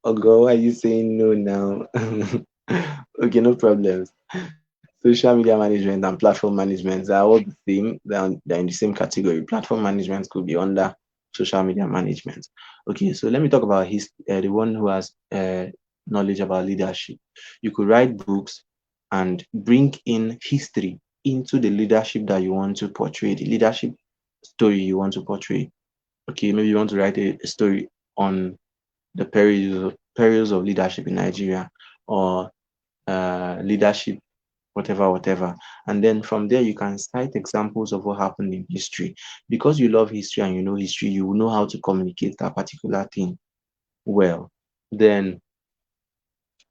Oh God, why are you saying no now? Okay, no problems. Social media management and platform management are all the same. They're in the same category. Platform management could be under social media management. Okay, so let me talk about the one who has knowledge about leadership. You could write books and bring in history into the leadership that you want to portray, the leadership story you want to portray. Okay, maybe you want to write a story on the perils of leadership in Nigeria, or leadership, whatever. And then from there, you can cite examples of what happened in history. Because you love history and you know history, you will know how to communicate that particular thing well. Then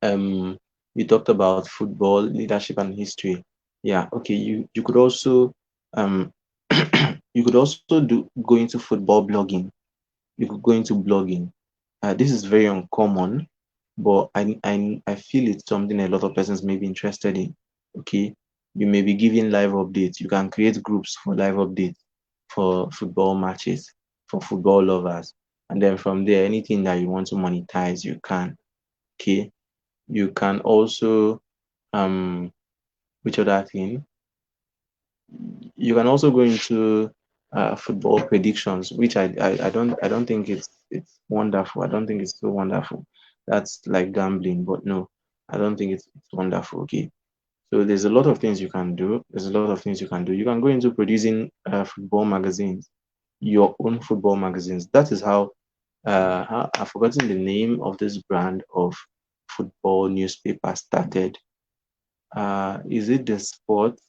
we talked about football, leadership, and history. Yeah, okay. You could also you could also go into football blogging. You could go into blogging. This is very uncommon, but I feel it's something a lot of persons may be interested in. Okay, you may be giving live updates. You can create groups for live updates for football matches, for football lovers, and then from there, anything that you want to monetize, you can. Okay, you can also which other thing? You can also go into football predictions, which I don't think it's it's wonderful. I don't think it's so wonderful. That's like gambling, but no, I don't think it's wonderful. Okay. So there's a lot of things you can do. There's a lot of things you can do. You can go into producing football magazines, your own football magazines. That is how I've forgotten the name of this brand of football newspaper started. Is it the Sport?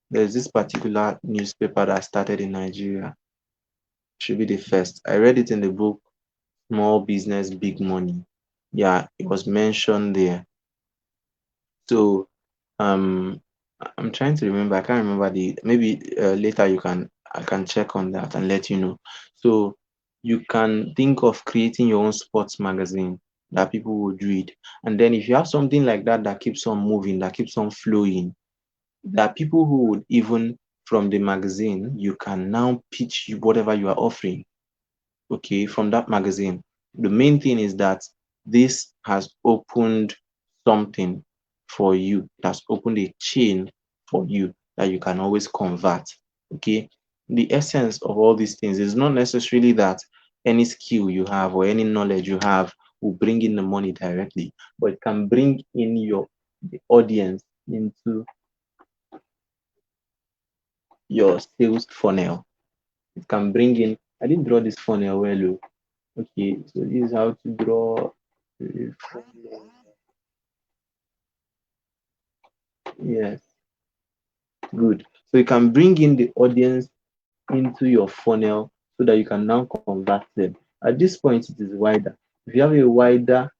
There's this particular newspaper that started in Nigeria. Should be the first. I read it in the book Small Business, Big Money. Yeah, it was mentioned there. So um I'm trying to remember. I can't remember the maybe later I can check on that and let you know. So you can think of creating your own sports magazine that people would read. And then if you have something like that that keeps on moving, that keeps on flowing, that people who would even from the magazine, you can now pitch whatever you are offering, okay, from that magazine. The main thing is that this has opened something for you, that's opened a chain for you that you can always convert. Okay. The essence of all these things is not necessarily that any skill you have or any knowledge you have will bring in the money directly, but it can bring in the audience into your sales funnel. It can bring in, I didn't draw this funnel well. Oh. Okay, so this is how to draw. Yes, good. So you can bring in the audience into your funnel so that you can now convert them. At this point, it is wider. If you have a wider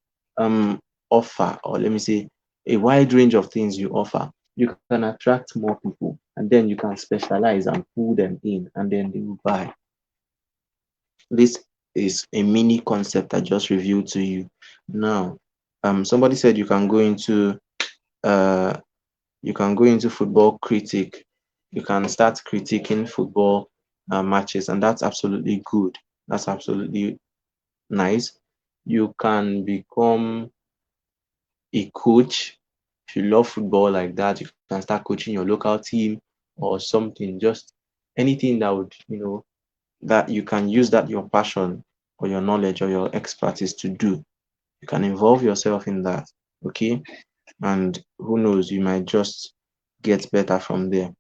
offer, or let me say a wide range of things you offer, you can attract more people and then you can specialize and pull them in and then they will buy. This is a mini concept I just revealed to you. Now, somebody said uh, you can go into football critic. You can start critiquing football matches, and that's absolutely good. That's absolutely nice. You can become a coach. If you love football like that, you can start coaching your local team or something. Just anything that would, that you can use that your passion or your knowledge or your expertise to do. You can involve yourself in that. Okay. And who knows, you might just get better from there,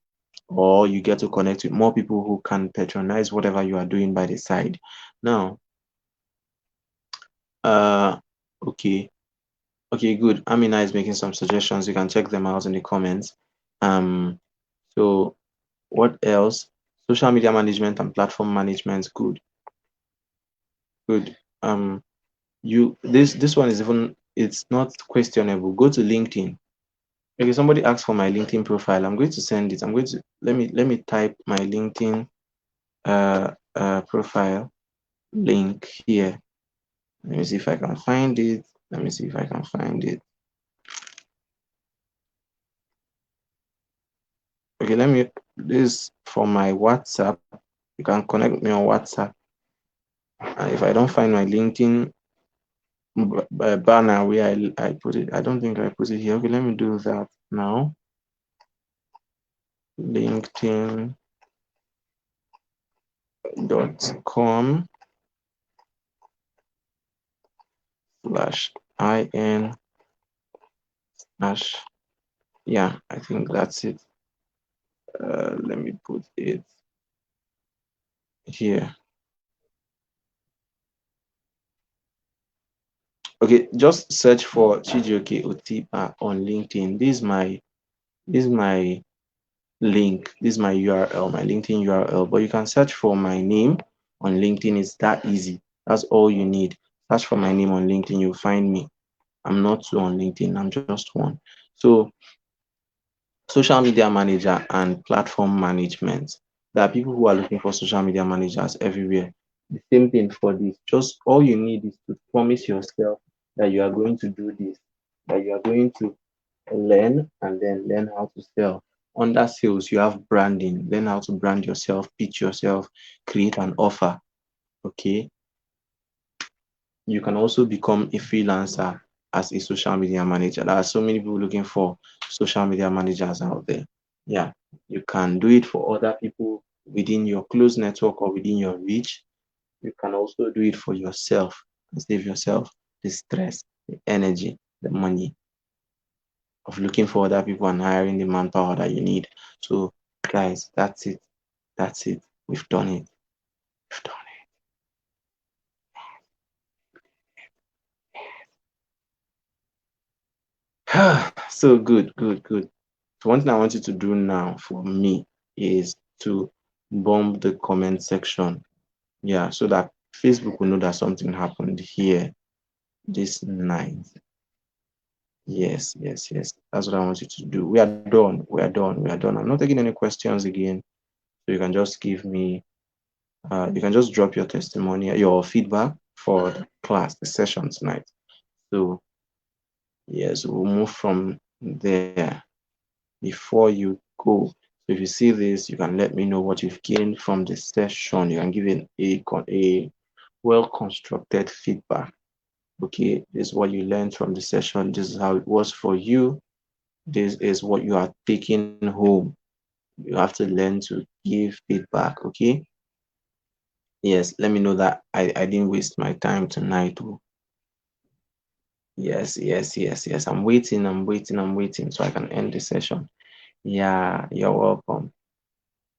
or you get to connect with more people who can patronize whatever you are doing by the side. Now, uh, okay, okay, good. Amina is making some suggestions. You can check them out in the comments. So what else? Social media management and platform management. Good, good. This one is even it's not questionable. Go to LinkedIn. Okay, somebody asked for my LinkedIn profile. I'm going to send it. I'm going to let me type my LinkedIn profile link here. Let me see if I can find it. Let me see if I can find it. Okay, this for my WhatsApp. You can connect me on WhatsApp. And if I don't find my LinkedIn banner where I put it, I don't think I put it here. Okay, let me do that now. linkedin.com/in slash, yeah, I think that's it. Let me put it here. Okay, just search for ChijiokeOtikpa on LinkedIn. This is my link. This is my URL, my LinkedIn URL. But you can search for my name on LinkedIn. It's that easy. That's all you need. Search for my name on LinkedIn. You'll find me. I'm not two on LinkedIn. I'm just one. So social media manager and platform management. There are people who are looking for social media managers everywhere. The same thing for this. Just all you need is to promise yourself that you are going to do this, that you are going to learn and then learn how to sell. Under sales, you have branding. Learn how to brand yourself, pitch yourself, create an offer. Okay. You can also become a freelancer as a social media manager. There are so many people looking for social media managers out there. Yeah, you can do it for other people within your close network or within your reach. you can also do it for yourself and save yourself the stress, the energy, the money of looking for other people and hiring the manpower that you need. So, guys, that's it. That's it. We've done it. We've done it. So good, good, good. So one thing I want you to do now for me is to bomb the comment section. Yeah, so that Facebook will know that something happened here this night. Yes, yes, yes. That's what I want you to do. We are done. We are done. We are done. I'm not taking any questions again. So you can just give me, you can just drop your testimony, your feedback for the class, the session tonight. So yes, we'll move from there before you go. So if you see this, you can let me know what you've gained from the session. You can give it a well-constructed feedback. Okay, this is what you learned from the session. This is how it was for you. This is what you are taking home. You have to learn to give feedback. Okay. Yes, let me know that I didn't waste my time tonight. Oh. Yes, yes, yes, yes. I'm waiting, I'm waiting, I'm waiting so I can end the session. Yeah, you're welcome.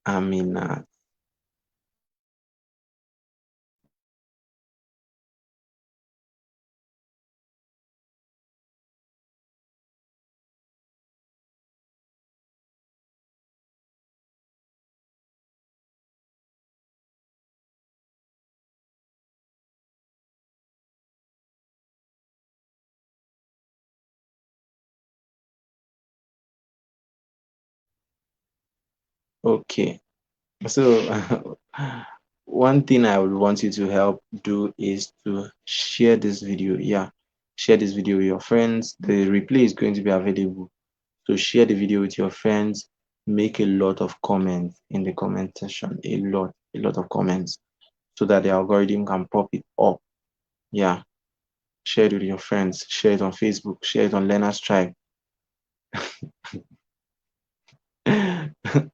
I mean, okay. So, one thing I would want you to help do is to share this video. Yeah, share this video with your friends. The replay is going to be available. So share the video with your friends. Make a lot of comments in the comment section. A lot of comments, so that the algorithm can pop it up. Yeah, share it with your friends. Share it on Facebook. Share it on Learner's Tribe.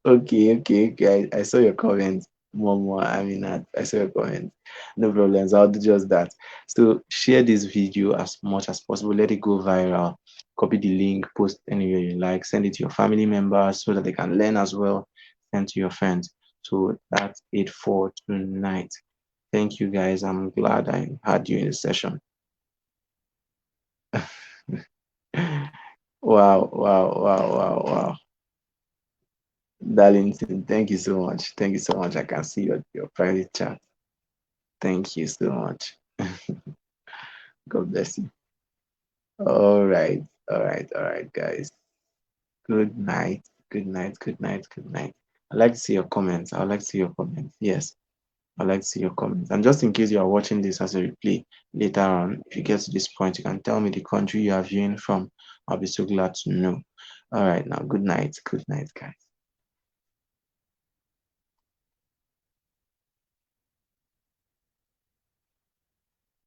Okay, okay, okay. I saw your comment. More. I mean, I saw your comment. No problems. I'll do just that. So share this video as much as possible. Let it go viral. Copy the link, post anywhere you like. Send it to your family members so that they can learn as well. Send to your friends. So that's it for tonight. Thank you, guys. I'm glad I had you in the session. Wow, wow, wow, wow, wow. Darlington, thank you so much. Thank you so much. I can see your private chat. Thank you so much. God bless you. All right. All right. All right, guys. Good night. Good night. Good night. Good night. I'd like to see your comments. I'd like to see your comments. Yes. I'd like to see your comments. And just in case you are watching this as a replay later on, if you get to this point, you can tell me the country you are viewing from. I'll be so glad to know. All right. Now, good night. Good night, guys.